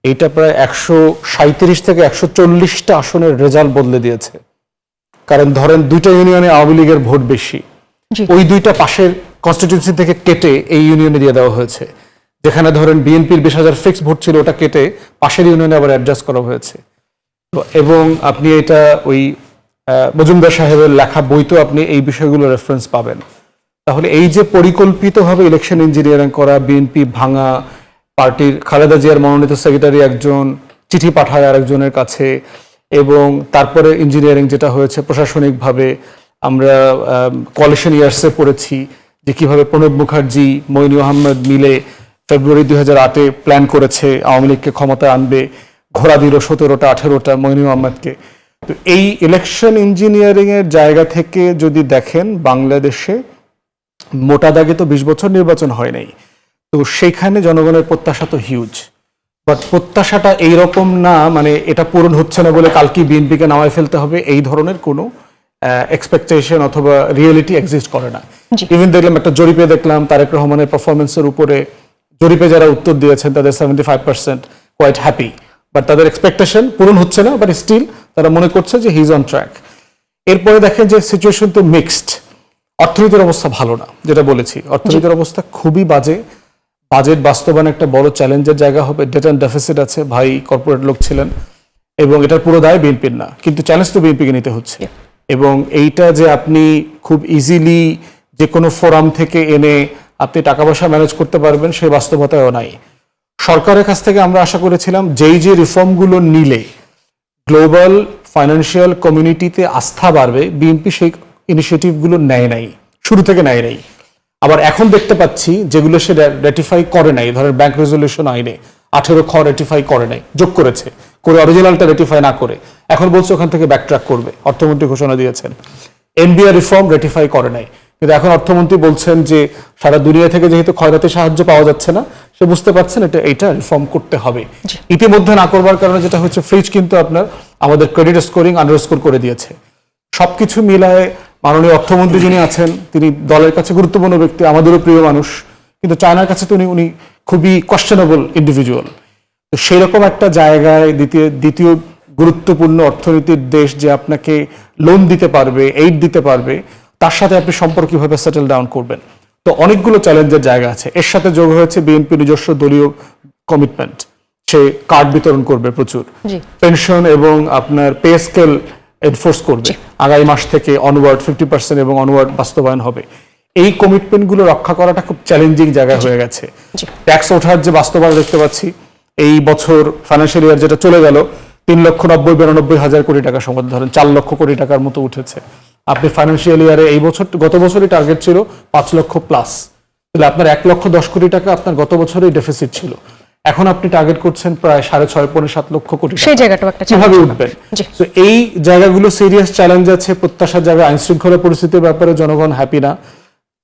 এইটা প্রায় 137 থেকে 140টা আসনের রেজাল্ট বদলে দিয়েছে। কারণ ধরেন 2টা ইউনিয়নে আওয়ামী লীগের ভোট বেশি, ওই 2টা পাশের কনস্টিটিউয়েন্সি থেকে কেটে এই ইউনিয়নে দিয়ে দেওয়া হয়েছে। যেখানে ধরেন বিএনপির 20,000 ফিক্স ভোট ছিল, ওটা কেটে পাশের ইউনিয়নে আবার অ্যাডজাস্ট করা হয়েছে। এবং আপনি এটা ওই মজুমদার সাহেবের লেখা বইতেও আপনি এই বিষয়গুলো রেফারেন্স পাবেন। তাহলে এই যে পরিকল্পিতভাবে ইলেকশন ইঞ্জিনিয়ারিং করা, বিএনপি ভাঙা, পার্টির খালেদা জিয়ার মনোনীত সেক্রেটারি একজন চিঠি পাঠায় আরেকজনের কাছে, এবং তারপরে ইঞ্জিনিয়ারিং যেটা হয়েছে প্রশাসনিকভাবে, আমরা কোয়ালিশন ইয়ার্সে পড়েছি যে কিভাবে প্রণব মুখার্জি, মইনু আহমেদ মিলে ফেব্রুয়ারি 2008-এ প্ল্যান করেছে আওয়ামী লীগকে ক্ষমতায় আনবে, ঘোড়া দিল 17টা 18টা মইনু আহমেদকে। তো এই ইলেকশন ইঞ্জিনিয়ারিং এর জায়গা থেকে যদি দেখেন, বাংলাদেশে মোটা দাগে তো 20 বছর নির্বাচন হয় নাই, তো সেইখানে জনগণের প্রত্যাশা তো হিউজ। বাট প্রত্যাশাটা এইরকম না মানে এটা পূরণ হচ্ছে না বলে কালকে বিএনপিকে নামায় ফেলতে হবে, এই ধরনের কোনো এক্সপেকটেশন অথবা রিয়েলিটি এক্সিস্ট করে না। ইভেন দেখলাম একটা জরিপে দেখলাম তারেক রহমানের পারফরমেন্সের উপরে, জরিপে যারা উত্তর দিয়েছেন তাদের 75% কোয়াইট হ্যাপি, বাট তাদের এক্সপেকটেশন পূরণ হচ্ছে না, বাট স্টিল তারা মনে করছে যে হি ইজ অন ট্র্যাক। এরপরে দেখেন যে সিচুয়েশন তো মিক্সড। অর্থনীতির অবস্থা ভালো না, যেটা বলেছি, অর্থনীতির অবস্থা খুবই বাজে। বাজেট বাস্তবায়ন একটা বড় চ্যালেঞ্জের জায়গা হবে। ডেট অ্যান্ড ডেফিসিট আছে, ভাই কর্পোরেট লোক ছিলেন, এবং এটার পুরো দায় বিএনপির না, কিন্তু চ্যালেঞ্জ তো বিএনপিকে নিতে হচ্ছে। এবং এইটা যে আপনি খুব ইজিলি যে কোনো ফোরাম থেকে এনে আপনি টাকা পয়সা ম্যানেজ করতে পারবেন সেই বাস্তবতাও নাই। সরকারের কাছ থেকে আমরা আশা করেছিলাম যে রিফর্মগুলো নিলে গ্লোবাল ফাইন্যান্সিয়াল কমিউনিটিতে আস্থা বাড়বে, বিএনপি সেই ইনিশিয়েটিভগুলো নেয় নাই, শুরু থেকে নেয় নাই। আবার এখন দেখতে পাচ্ছি যেগুলো সে রেটিফাই করে নাই, ধরেন ব্যাংক রেজলিউশন আইনে 18 খ রেটিফাই করে নাই, যোগ করেছে, করে অরিজিনালটা রেটিফাই না করে এখন বলছে ওখান থেকে ব্যাকট্র্যাক করবে, অর্থমন্ত্রী ঘোষণা দিয়েছেন। এনবিআর রিফর্ম রেটিফাই করে নাই, কিন্তু এখন অর্থমন্ত্রী বলছেন যে সারা দুনিয়া থেকে যেহেতু খয়রাতি সাহায্য পাওয়া যাচ্ছে না, সে বুঝতে পারছেন এটা রিফর্ম করতে হবে। ইতিমধ্যে না করবার কারণে যেটা হচ্ছে, ফ্রিজ কিন্তু আপনার আমাদের ক্রেডিট স্কোরিং আন্ডারস্কোর করে দিয়েছে। সবকিছু মিলায় মাননীয় অর্থমন্ত্রী যিনি আছেন তিনি দলের কাছে গুরুত্বপূর্ণ ব্যক্তি, আমাদেরও প্রিয় মানুষ, কিন্তু চায়নার কাছে তো উনি খুবই কোয়েশ্চেনেবল ইন্ডিভিজুয়াল। তো সেই রকম একটা জায়গায় দ্বিতীয় গুরুত্বপূর্ণ অর্থনীতির দেশ যে আপনাকে লোন দিতে পারবে, এইড দিতে পারবে, তার সাথে আপনি সম্পর্ক কিভাবে সেটেল ডাউন করবেন। তো অনেকগুলো চ্যালেঞ্জের জায়গা আছে। এর সাথে যোগ হয়েছে বিএনপি নিজস্ব দলীয় কমিটমেন্ট, সে কার্ড বিতরণ করবে প্রচুর, পেনশন এবং আপনার পে স্কেল এনফোর্স করবে, আগামী মাস থেকে অনওয়ার্ড 50% এবং অনওয়ার্ড বাস্তবায়ন হবে। এই কমিটমেন্টগুলো রক্ষা করাটা খুব চ্যালেঞ্জিং জায়গায় হয়ে গেছে। ট্যাক্স ওঠার যে বাস্তবায়ন দেখতে পাচ্ছি, এই বছর ফাইন্যান্সিয়াল ইয়ার যেটা চলে গেল 3,90,92,000 কোটি টাকা সম্পদ, ধরেন 4 লক্ষ কোটি টাকার মতো উঠেছে। আপনি ফাইন্যান্সিয়াল ইয়ারে এই বছর, গত বছরই টার্গেট ছিল 5 লক্ষ প্লাস, তাহলে আপনার 1,10,00,000 কোটি টাকা আপনার গত বছরেই ডেফিসিট ছিল, এখন আপনি টার্গেট করছেন প্রায় 6.5-7 লক্ষ কোটি টাকা। সেই জায়গাটাও একটা কিভাবে উঠবেন? তো এই জায়গাগুলো সিরিয়াস চ্যালেঞ্জ আছে। প্রত্যাশার জায়গায় আইন শৃঙ্খলা পরিস্থিতির ব্যাপারে জনগণ হ্যাপি না।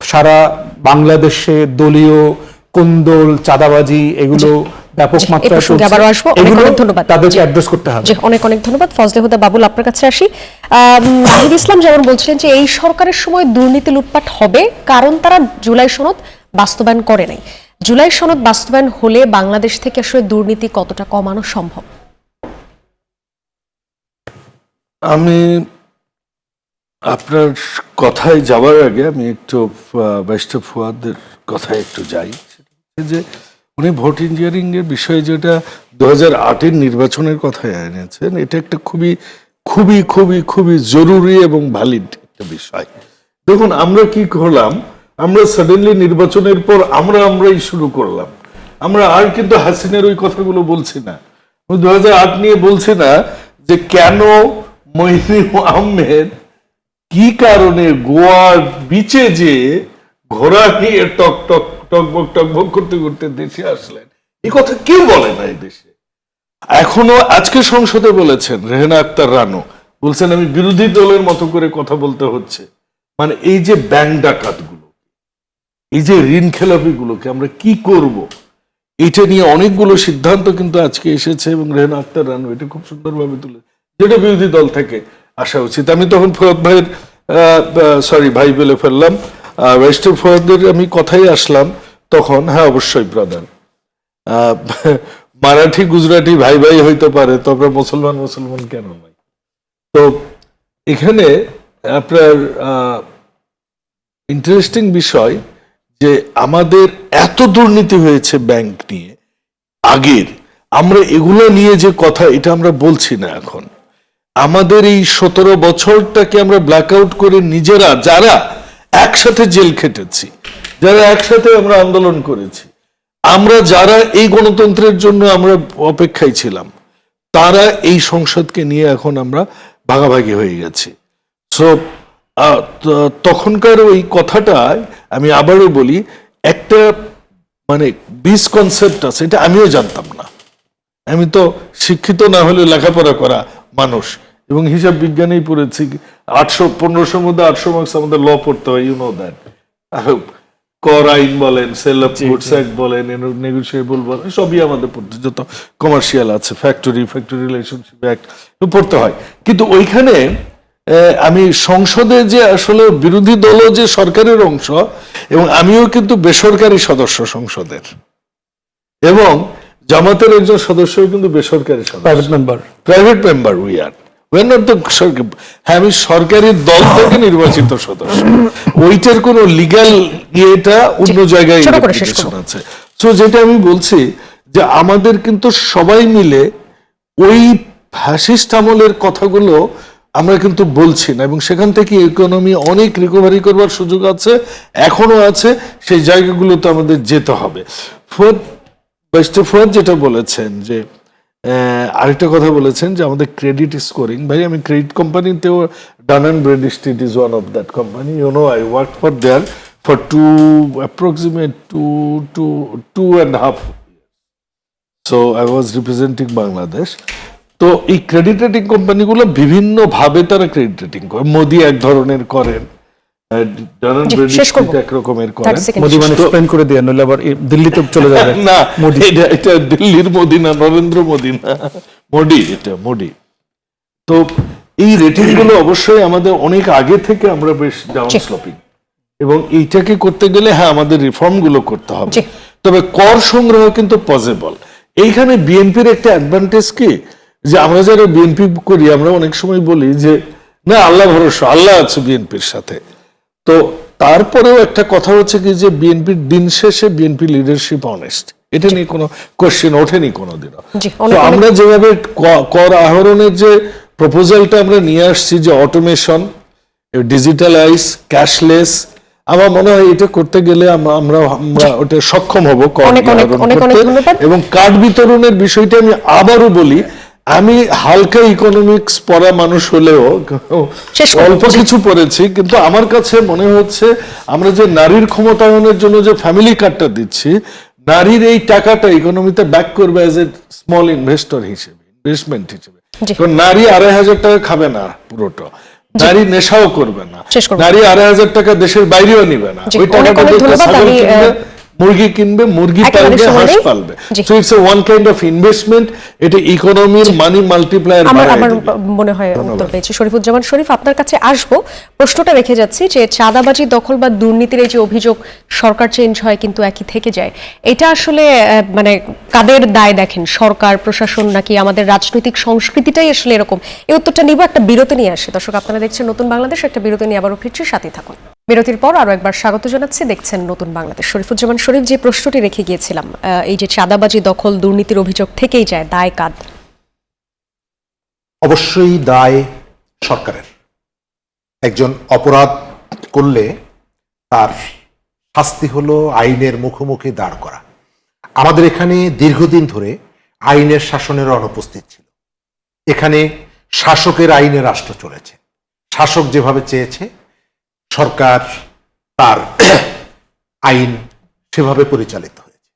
সারা বাংলাদেশে দলীয় কোন্দল, চাঁদাবাজি এগুলো ব্যাপক মাত্রায় চলছে, এগুলো তাদেরকে অ্যাড্রেস করতে হবে। অনেক অনেক ধন্যবাদ। ফজলে হুদা বাবুল, আপনার কাছে আসি। নাহিদ ইসলাম যেমন বলছিলেন যে এই সরকারের সময় দুর্নীতি লুটপাট হবে, কারণ তারা জুলাই সনদ বাস্তবায়ন করে নাই। জুলাই সনদ বাস্তবায়ন হলে বাংলাদেশ থেকে আসলে দুর্নীতি কতটা কমানো সম্ভব? আমি আপনার কথায় যাওয়ার আগে আমি একটু ব্যারিস্টার ফুয়াদের কথায় একটু যাই। যে উনি ভোট ইঞ্জিনিয়ারিং এর বিষয়ে যেটা 2008-এর নির্বাচনের কথায় এনেছেন, এটা একটা খুবই খুবই খুবই খুবই জরুরি এবং ভ্যালিড একটা বিষয়। দেখুন, আমরা কি করলাম, আমরা সাডেনলি নির্বাচনের পর আমরাই শুরু করলাম। আমরা আর কিন্তু হাসিনের ওই কথাগুলো বলছি না, 2008 নিয়ে বলছি না যে কেন মইনুল আহমেদ কি কারণে গোয়ার বিচে যে ঘোড়া নিয়ে টকবক করতে করতে দেশে আসলেন, এই কথা কেউ বলে না এই দেশে। এখনো আজকে সংসদে বলেছেন রেহেনা আক্তার রানু, বলছেন আমি বিরোধী দলের মতো করে কথা বলতে হচ্ছে। মানে এই যে ব্যাংক ডাকাত গুলো, এই যে ঋণ খেলাপি গুলোকে আমরা কি করব, এটা নিয়ে অনেকগুলো সিদ্ধান্ত কিন্তু আজকে এসেছে এবং রেহেনা আক্তার রানু এটা খুব সুন্দরভাবে তুলে, যেটা বিরোধী দল থেকে আসা উচিত। আমি তখন ফুয়াদ ভাইয়ের ভাই বলে ফেললাম, ব্যারিস্টার ফুয়াদের আমি কথাই আসলাম তখন। হ্যাঁ, অবশ্যই ব্রাদার, মারাঠি গুজরাটি ভাই ভাই হইতে পারে, তো আমরা মুসলমান কেন নয়? তো এখানে আপনার ইন্টারেস্টিং বিষয় যে আমাদের এত দুর্নীতি হয়েছে ব্যাংক নিয়ে আগের, আমরা এগুলো নিয়ে যে কথা, এটা আমরা বলছি না এখন। আমাদের এই 17 বছরটাকে আমরা ব্ল্যাক আউট করে নিজেরা যারা একসাথে জেল খেটেছি, যারা একসাথে আমরা আন্দোলন করেছি, আমরা যারা এই গণতন্ত্রের জন্য আমরা অপেক্ষায় ছিলাম, তারা এই সংসদকে নিয়ে এখন আমরা ভাগাভাগি হয়ে গেছি। সো তখনকার ওই কথাটা আমি আবারও বলি, একটা মানে মিসকনসেপ্ট আছে, এটা আমিও জানতাম না। আমি তো শিক্ষিত না হলে লেখাপড়া করা মানুষ এবং হিসাব বিজ্ঞানেই পড়েছি। 1500 মধ্যে 800 মার্কস আমাদের ল পড়তে হয়, ইউ নো দ্যাট। কর আইন বলেন, সেল অফ গুডস অ্যাক্ট বলেন, নেগোশিয়েবল বলেন, সবই আমাদের পড়তে, যত কমার্শিয়াল আছে, ফ্যাক্টরি রিলেশনশিপ অ্যাক্ট পড়তে হয়। কিন্তু ওইখানে আমি সংসদে যে আসলে বিরোধী দলও যে সরকারের অংশ, এবং আমিও কিন্তু বেসরকারি সদস্য সংসদের, এবং জামাতের একজন সদস্য কিন্তু বেসরকারি private member. We are not the সরকার। হ্যাঁ, আমি সরকারি দল থেকে নির্বাচিত সদস্য, ওইটার কোন লিগ্যাল ইয়েটা অন্য জায়গায় আছে। তো যেটা আমি বলছি যে আমাদের কিন্তু সবাই মিলে ওই ফ্যাসিস্ট আমলের কথাগুলো আমরা কিন্তু বলছি না, এবং সেখান থেকে ইকোনমি অনেক রিকভারি করবার সুযোগ আছে, এখনো আছে, সেই জায়গাগুলোতে আমাদের যেতে হবে। বাইস্টার ফুয়াদ যেটা বলেছেন যে আরেকটা কথা বলেছেন যে আমাদের ক্রেডিট স্কোরিং, ভাই আমি ক্রেডিট কোম্পানিতেও Dun and Bradstreet is one of that company, you know I work for there for approximate two and a half years. So I was representing Bangladesh. তো এই ক্রেডিট রেটিং কোম্পানিগুলো বিভিন্ন ভাবে তারা ক্রেডিট রেটিং করে। মোদি এক ধরনের করেন, ডান অ্যান্ড জি, শেষ ব্রেডস্ট্রিট করবো। এক রকমের 30 করেন। seconds। মোদি মানে এক্সপ্লেন করে দিয়ে, নইলে আবার দিল্লিতে চলে যাবে। না এটা দিল্লির মোদি না, নরেন্দ্র মোদি না, মোদি, এটা মোদি। তো এই রেটিং গুলো অবশ্যই আমাদের অনেক আগে থেকে আমরা বেশ ডাউন স্লোপিং, এবং এইটাকে করতে গেলে হ্যাঁ আমাদের রিফর্ম গুলো করতে হবে। জি। তবে কর সংগ্রহ কিন্তু পসিবল। এইখানে বিএনপির একটা অ্যাডভান্টেজ কি, যে আমরা যারা বিএনপি করি আমরা অনেক সময় বলি যে না আল্লাহ ভরসা, আল্লাহ আছে বিএনপির সাথে। তো তারপরেও একটা কথা হচ্ছে কি যে বিএনপির দিন শেষে বিএনপি লিডারশিপ অনেস্ট, এটা নিয়ে কোনো কোশ্চেন ওঠেনি কোনোদিনও। জি, তো আমরা যেভাবে কর আহরণের যে প্রপোজালটা আমরা নিয়ে আসছি, যে অটোমেশন, ডিজিটালাইজ, ক্যাশলেস, আমার মনে হয় এটা করতে গেলে আমরা ওটা সক্ষম হব কর অনেক অনেক আহরণ অনেক অনেক করতে। ধন্যবাদ। এবং কার্ড বিতরণের বিষয়টা আমি আবারও বলি, আমি হালকা ইকোনমিক্স পড়া মানুষ হলেও শেষ করুন। অল্প কিছু পড়েছি, কিন্তু আমার কাছে মনে হচ্ছে আমরা যে নারীর ক্ষমতায়নের জন্য যে ফ্যামিলি কার্ডটা দিচ্ছি, নারীর এই টাকাটা ইকোনমিতে ব্যাক করবে অ্যাজ এ স্মল ইনভেস্টর হিসেবে, ইনভেস্টমেন্ট হিসেবে। জি। কারণ নারী 2,500 টাকা খাবে না পুরোটা, নারী নেশাও করবে না, শেষ করুন। নারী 2,500 টাকা দেশের বাইরেও নিবে না, জি, ওই অনেক টাকাটা অনেক দিয়ে ধন্যবাদ। ছাগল আমি, কিনবে, মুরগি কিনবে, মুরগি একেবারে পালবে, সময় হাঁস নেই। পালবে। জি। So it's a one kind of investment, এটা ইকোনমির মানি মাল্টিপ্লায়ার আমার বাড়ায় আমার দিবে। মনে হয় উত্তর পেয়েছি। শরীফুজ্জামান শরীফ, আপনার কাছে আসবো। প্রশ্নটা রেখে যাচ্ছি যে চাঁদাবাজি, দখল বা দুর্নীতির এই যে অভিযোগ, সরকার চেঞ্জ হয় কিন্তু একই থেকে যায়, এটা আসলে মানে কাদের দায় দেখেন, সরকার, প্রশাসন, নাকি আমাদের রাজনৈতিক সংস্কৃতিটাই আসলে এরকম? এই উত্তরটা নিব, একটা বিরতি নিয়ে আসি। দর্শক আপনারা দেখছেন নতুন বাংলাদেশ, একটা বিরতি নিয়ে আবারও ফিরছি, সাথে থাকুন। বিরতির পর আরো একবার স্বাগত জানাচ্ছি, দেখছেন নতুন বাংলাদেশ। শরীফুজ্জামান শরীফ, যে প্রশ্নটি রেখে গিয়েছিলাম, এই যে চাঁদাবাজি, দখল, দুর্নীতির অভিযোগ থেকেই যায়, দায় কাদ? অবশ্যই দায় সরকারের। একজন অপরাধ করলে তার শাস্তি হলো আইনের মুখোমুখি দাঁড় করা। আমাদের এখানে দীর্ঘদিন ধরে আইনের শাসনের অনুপস্থিত ছিল। এখানে শাসকের আইনে রাষ্ট্র চলেছে, শাসক যেভাবে চেয়েছে সরকার তার আইন সেভাবে পরিচালিত হয়েছে।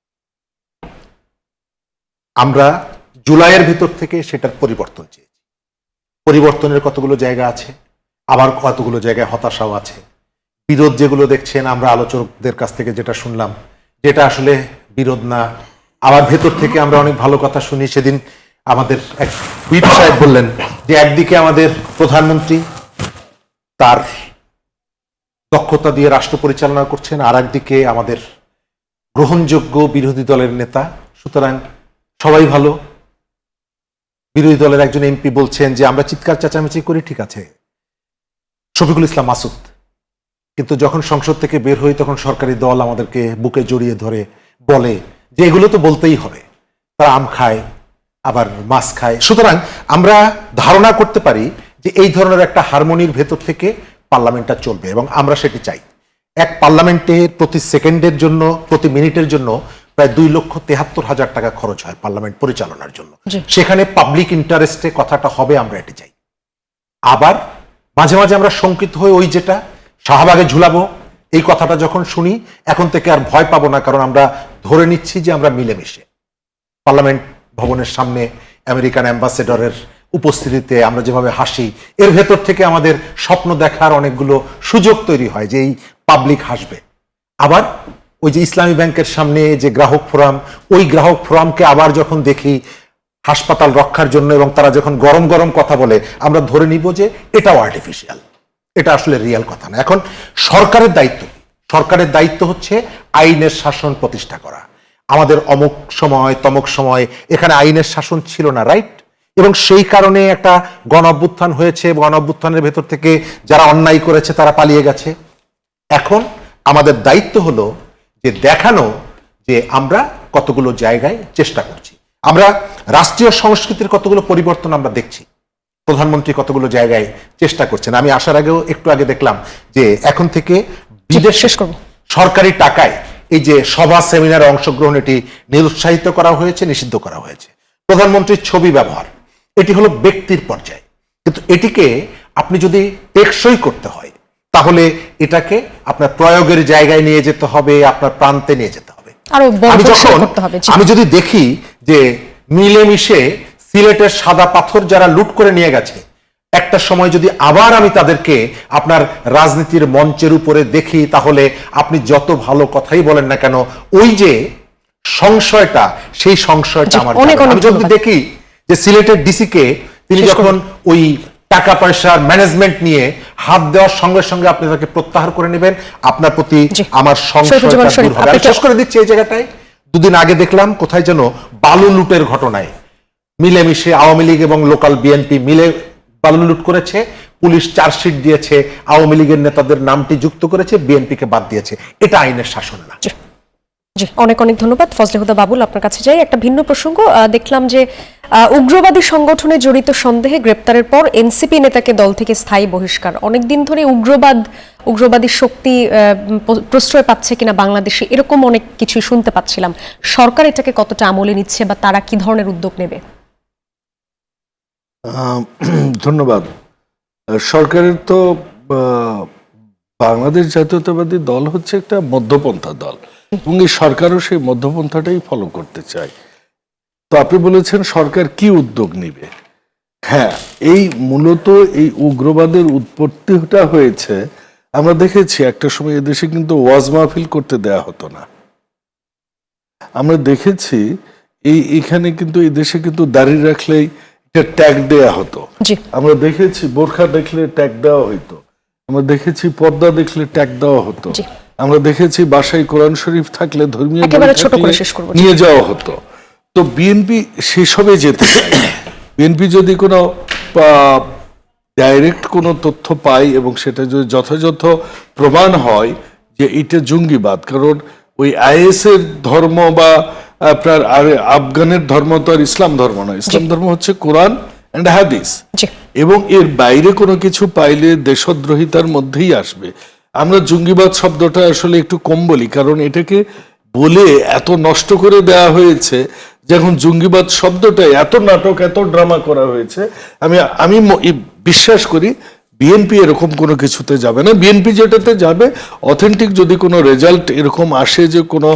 আমরা জুলাইয়ের ভিতর থেকে সেটার পরিবর্তন চেয়েছি। পরিবর্তনের কতগুলো জায়গা আছে, আবার কতগুলো জায়গায় হতাশাও আছে। বিরোধ যেগুলো দেখছেন, আমরা আলোচকদের কাছ থেকে যেটা শুনলাম, যেটা আসলে বিরোধ না, আবার ভেতর থেকে আমরা অনেক ভালো কথা শুনি। সেদিন আমাদের এক হুইপ সাহেব বললেন যে একদিকে আমাদের প্রধানমন্ত্রী তার দক্ষতা দিয়ে রাষ্ট্র পরিচালনা করছেন, আর একদিকে আমাদের গ্রহণযোগ্য বিরোধী দলের নেতা। সুতরাং সবাই ভালো। বিরোধী দলের একজন এমপি বলছেন যে আমরা চিৎকার চেঁচামেচি করি, ঠিক আছে, শফিকুল ইসলাম মাসুদ, কিন্তু যখন সংসদ থেকে বের হই তখন সরকারি দল আমাদেরকে বুকে জড়িয়ে ধরে বলে যে এগুলো তো বলতেই হবে। তারা আম খায়, আবার মাছ খায়। সুতরাং আমরা ধারণা করতে পারি যে এই ধরনের একটা হারমোনির ভেতর থেকে পার্লামেন্টটা চলবে, এবং আমরা সেটি চাই। এক পার্লামেন্টে প্রতি সেকেন্ডের জন্য, প্রতি মিনিটের জন্য প্রায় 2,73,000 টাকা খরচ হয় পার্লামেন্ট পরিচালনার জন্য। সেখানে পাবলিক ইন্টারেস্টে কথাটা হবে, আমরা এটি চাই। আবার মাঝে মাঝে আমরা শঙ্কিত হই, ওই যেটা শাহবাগে ঝুলাবো, এই কথাটা যখন শুনি এখন থেকে আর ভয় পাবো না, কারণ আমরা ধরে নিচ্ছি যে আমরা মিলেমিশে পার্লামেন্ট ভবনের সামনে আমেরিকান অ্যাম্বাসেডরের উপস্থিতিতে আমরা যেভাবে হাসি, এর ভেতর থেকে আমাদের স্বপ্ন দেখার অনেকগুলো সুযোগ তৈরি হয় যে এই পাবলিক হাসবে। আবার ওই যে ইসলামী ব্যাংকের সামনে যে গ্রাহক ফোরাম, ওই গ্রাহক ফোরামকে আবার যখন দেখি হাসপাতাল রক্ষার জন্য, এবং তারা যখন গরম গরম কথা বলে, আমরা ধরে নিব যে এটাও আর্টিফিশিয়াল, এটা আসলে রিয়েল কথা না। এখন সরকারের দায়িত্ব, সরকারের দায়িত্ব হচ্ছে আইনের শাসন প্রতিষ্ঠা করা। আমাদের অমুক সময় তমুক সময় এখানে আইনের শাসন ছিল না, রাইট? এবং সেই কারণে একটা গণ অভ্যুত্থান হয়েছে, গণ অভ্যুত্থানের ভেতর থেকে যারা অন্যায় করেছে তারা পালিয়ে গেছে। এখন আমাদের দায়িত্ব হলো যে দেখানো যে আমরা কতগুলো জায়গায় চেষ্টা করছি। আমরা রাষ্ট্রীয় সংস্কৃতির কতগুলো পরিবর্তন আমরা দেখছি, প্রধানমন্ত্রী কতগুলো জায়গায় চেষ্টা করছেন। আমি আসার আগেও একটু আগে দেখলাম যে এখন থেকে বিদেশ শেষ করব। সরকারি টাকায় এই যে সভা সেমিনারে অংশগ্রহণ এটি নিরুৎসাহিত করা হয়েছে, নিষিদ্ধ করা হয়েছে। প্রধানমন্ত্রীর ছবি ব্যবহার এটি হলো ব্যক্তির পর্যায়ে, কিন্তু এটিকে আপনি যদি টেকসই করতে হয় তাহলে এটাকে আপনার প্রয়োগের জায়গায় নিয়ে যেতে হবে, আপনার প্রান্তে নিয়ে যেতে হবে। আরো বড় আমি পরিসরে যখন করতে হবে, জি। আমি যদি দেখি যে মিলেমিশে সিলেটের সাদা পাথর যারা লুট করে নিয়ে গেছে, একটা সময় যদি আবার আমি তাদেরকে আপনার রাজনীতির মঞ্চের উপরে দেখি, তাহলে আপনি যত ভালো কথাই বলেন না কেন, ওই যে সংশয়টা, সেই সংশয়টা জি, আমার অনেক যাবে না। অনেক আমি যদি ধন্যবাদ। দেখি যে সিলেটের ডিসি কে তিনি শেষ যখন ওই টাকা পয়সার ম্যানেজমেন্ট নিয়ে হাত দেওয়ার সঙ্গে সঙ্গে আপনি তাকে প্রত্যাহার করে নেবেন, আপনার প্রতি জি। আমার সংশয়টা শরীফুজ্জামান শরীফ, দূর হবে। আমি আপনাকে- শেষ করে দিচ্ছি এই জায়গাটায়। দুদিন আগে দেখলাম কোথায় যেন বালু লুটের ঘটনায় মিলেমিশে আওয়ামী লীগ এবং লোকাল বিএনপি মিলে বালু লুট করেছে, পুলিশ চার্জশিট দিয়েছে, আওয়ামী লীগের নেতাদের নামটি যুক্ত করেছে, বিএনপিকে বাদ দিয়েছে। এটা আইনের শাসন না। জি জি, অনেক অনেক ধন্যবাদ। ফজলে হুদা বাবুল, আপনার কাছে যাই। একটা ভিন্ন প্রসঙ্গ, দেখলাম যে উগ্রবাদী সংগঠনে জড়িত সন্দেহে গ্রেপ্তারের পর এনসিপি নেতাকে দল থেকে স্থায়ী বহিষ্কার। অনেকদিন ধরে উগ্রবাদী শক্তি প্রশ্রয় পাচ্ছে কিনা বাংলাদেশে, এরকম অনেক কিছু শুনতে পাচ্ছিলাম। সরকার এটাকে কতটা আমলে নিচ্ছে বা তারা কি ধরনের উদ্যোগ নেবে? ধন্যবাদ। সরকারের তো বাংলাদেশ জাতীয়তাবাদী দল হচ্ছে একটা মধ্যপন্থা দল, এবং এই সরকারও সেই মধ্যপন্থাটাই ফলো করতে চায়। তো আপনি বলেছেন সরকার কি উদ্যোগ নিবে। হ্যাঁ, এই মূলত এই উগ্রবাদের উৎপত্তিটা হয়েছে, আমরা দেখেছি একটা সময় এদেশে কিন্তু ওয়াজ মাহফিল করতে দেয়া হতো না। আমরা দেখেছি এখানে কিন্তু এই দেশে কিন্তু দাঁড়িয়ে রাখলেই ট্যাগ দেয়া হতো। জি। আমরা দেখেছি বোরখা দেখলে ট্যাগ দেওয়া হতো, আমরা দেখেছি পর্দা দেখলে ট্যাগ দেওয়া হতো, জি। আমরা দেখেছি বাসায় কোরআন শরীফ থাকলে ধর্মীয় বই একেবারে ছোট থাকলে করে শেষ করবো। নিয়ে যাওয়া হতো। তো বিএনপি সেসবে যেতে চায়। বিএনপি যদি কোনো ডাইরেক্ট কোনো তথ্য পায় এবং সেটা যদি যথাযথ প্রমাণ হয় যে এটা জঙ্গিবাদ, কারণ ওই আইএস এর ধর্ম বা আপনার আফগানের ধর্ম তো আর ইসলাম ধর্ম নয়, ইসলাম ধর্ম হচ্ছে কোরআন এন্ড হাদিস, জি। এবং এর বাইরে কোনো কিছু পাইলে দেশদ্রোহিতার মধ্যেই আসবে। আমরা জঙ্গিবাদ শব্দটা আসলে একটু কম বলি, কারণ এটাকে বলে এত নষ্ট করে দেওয়া হয়েছে, যখন জঙ্গিবাদ শব্দটাই এত নাটক এত ড্রামা করা হয়েছে। আমি বিশ্বাস করি বিএনপি এরকম কোনো কিছুতে যাবে না। বিএনপি যেটাতে যাবে, অথেন্টিক যদি কোনো রেজাল্ট এরকম আসে যে কোনো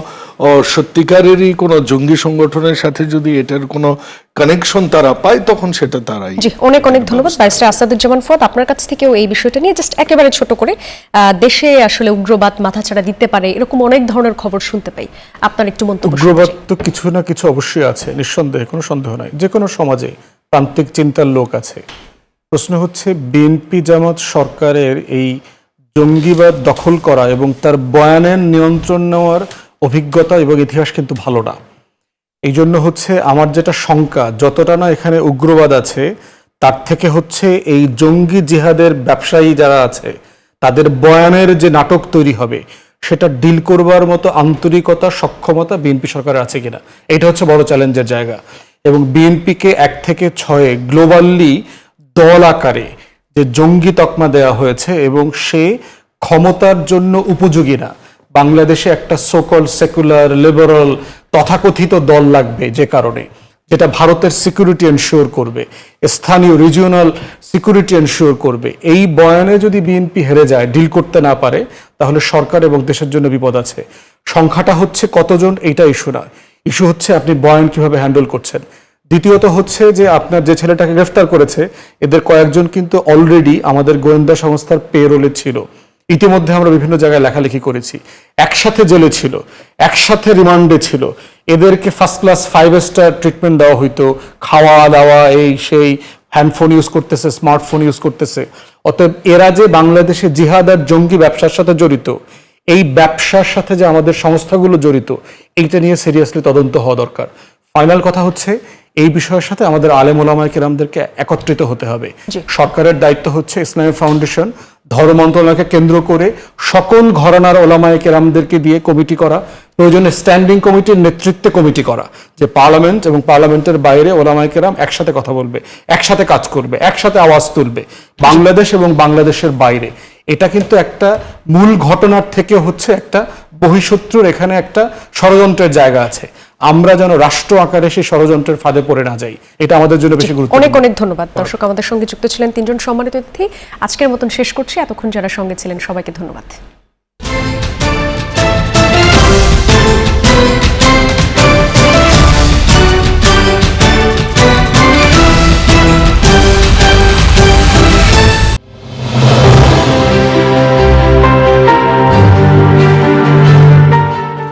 সত্যিকারেরই কোনো জঙ্গি সংগঠনের সাথে যদি এটার কোনো কানেকশন তারা পায়, তখন সেটা তারাই। জি, অনেক অনেক ধন্যবাদ। ব্যারিস্টার আসাদুজ্জামান ফুয়াদ, আপনার কাছ থেকেও এই বিষয়টা নিয়ে জাস্ট একেবারে ছোট করে, দেশে আসলে উগ্রবাদ মাথাচাড়া দিতে পারে এরকম অনেক ধরনের খবর শুনতে পাই, আপনার একটু মন্তব্য। উগ্রবাদ তো কিছু না কিছু অবশ্যই আছে, নিঃসন্দেহে, কোনো সন্দেহ নাই। যে কোনো সমাজে প্রান্তিক চিন্তার লোক আছে। প্রশ্ন হচ্ছে বিএনপি জামাত সরকারের এই জঙ্গিবাদ দখল করা এবং তার বয়ানের নিয়ন্ত্রণ নেওয়ার অভিজ্ঞতা এবং ইতিহাস কিন্তু ভালো না। এই জন্য হচ্ছে আমার যেটা শঙ্কা, যতটা না এখানে উগ্রবাদ আছে, তার থেকে হচ্ছে এই জঙ্গি জিহাদের ব্যবসায়ী যারা আছে তাদের বয়ানের যে নাটক তৈরি হবে, সেটা ডিল করবার মতো আন্তরিকতা, সক্ষমতা বিএনপি সরকারের আছে কিনা, এটা হচ্ছে বড় চ্যালেঞ্জের জায়গা। এবং বিএনপিকে 1 থেকে 6 গ্লোবালি দল আকারে যে জঙ্গি তকমা দেওয়া হয়েছে এবং সে ক্ষমতার জন্য উপযোগী না। বাংলাদেশে একটা সোকল সেকুলার লিবারাল তথাকথিত দল লাগবে, যে কারণে যেটা ভারতের সিকিউরিটি এনশিওর করবে, স্থানীয় রিজিওনাল সিকিউরিটি এনশিওর করবে। এই বয়ানে যদি বিএনপি হেরে যায়, ডিল করতে না পারে, তাহলে সরকার এবং দেশের জন্য বিপদ আছে। সংখ্যাটা হচ্ছে কতজন, এইটা ইস্যু না। ইস্যু হচ্ছে আপনি বয়ান কিভাবে হ্যান্ডেল করছেন। দ্বিতীয়ত হচ্ছে যে আপনার যে ছেলেটাকে গ্রেফতার করেছে, এদের কয়েকজন কিন্তু অলরেডি আমাদের গোয়েন্দা সংস্থার পেরোলে ছিল। ইতিমধ্যে আমরা বিভিন্ন জায়গায় লেখালেখি করেছি, একসাথে জেলে ছিল, একসাথে রিমান্ডে ছিল। এদেরকে ফার্স্ট ক্লাস 5 স্টার ট্রিটমেন্ট দেওয়া হইতো, খাওয়া দাওয়া এই সেই, হ্যান্ডফোন ইউজ করতেছে, স্মার্টফোন ইউজ করতেছে। অতএব এরা যে বাংলাদেশে জিহাদ আর জঙ্গি ব্যবসার সাথে জড়িত, এই ব্যবসার সাথে যে আমাদের সংস্থাগুলো জড়িত, এইটা নিয়ে সিরিয়াসলি তদন্ত হওয়া দরকার। ফাইনাল কথা হচ্ছে এই বিষয়ের সাথে আমাদের আলেম ওলামায়ে কেরামদেরকে একত্রিত হতে হবে। সরকারের দায়িত্ব হচ্ছে ইসলামী ফাউন্ডেশন, ধর্ম মন্ত্রণালয়কে কেন্দ্র করে সকল ঘরানার ওলামায়ে কেরামদেরকে দিয়ে কমিটি করা, প্রয়োজনে স্ট্যান্ডিং কমিটির নেতৃত্বে কমিটি করা, যে পার্লামেন্ট এবং পার্লামেন্টের বাইরে ওলামায়ে কেরাম একসাথে কথা বলবে, একসাথে কাজ করবে, একসাথে আওয়াজ তুলবে, বাংলাদেশ এবং বাংলাদেশের বাইরে। এটা কিন্তু একটা মূল ঘটনার থেকে হচ্ছে একটা বহিঃশত্রুর এখানে একটা ষড়যন্ত্রের জায়গা আছে। আমরা যেন রাষ্ট্র আকারে সেই ষড়যন্ত্রের ফাঁদে পড়ে না যাই, এটা আমাদের জন্য বেশি গুরুত্বপূর্ণ। অনেক অনেক ধন্যবাদ দর্শক, আমাদের সঙ্গে যুক্ত ছিলেন তিনজন সম্মানিত অতিথি। আজকের মতন শেষ করছি। এতক্ষণ যারা সঙ্গে ছিলেন সবাইকে ধন্যবাদ।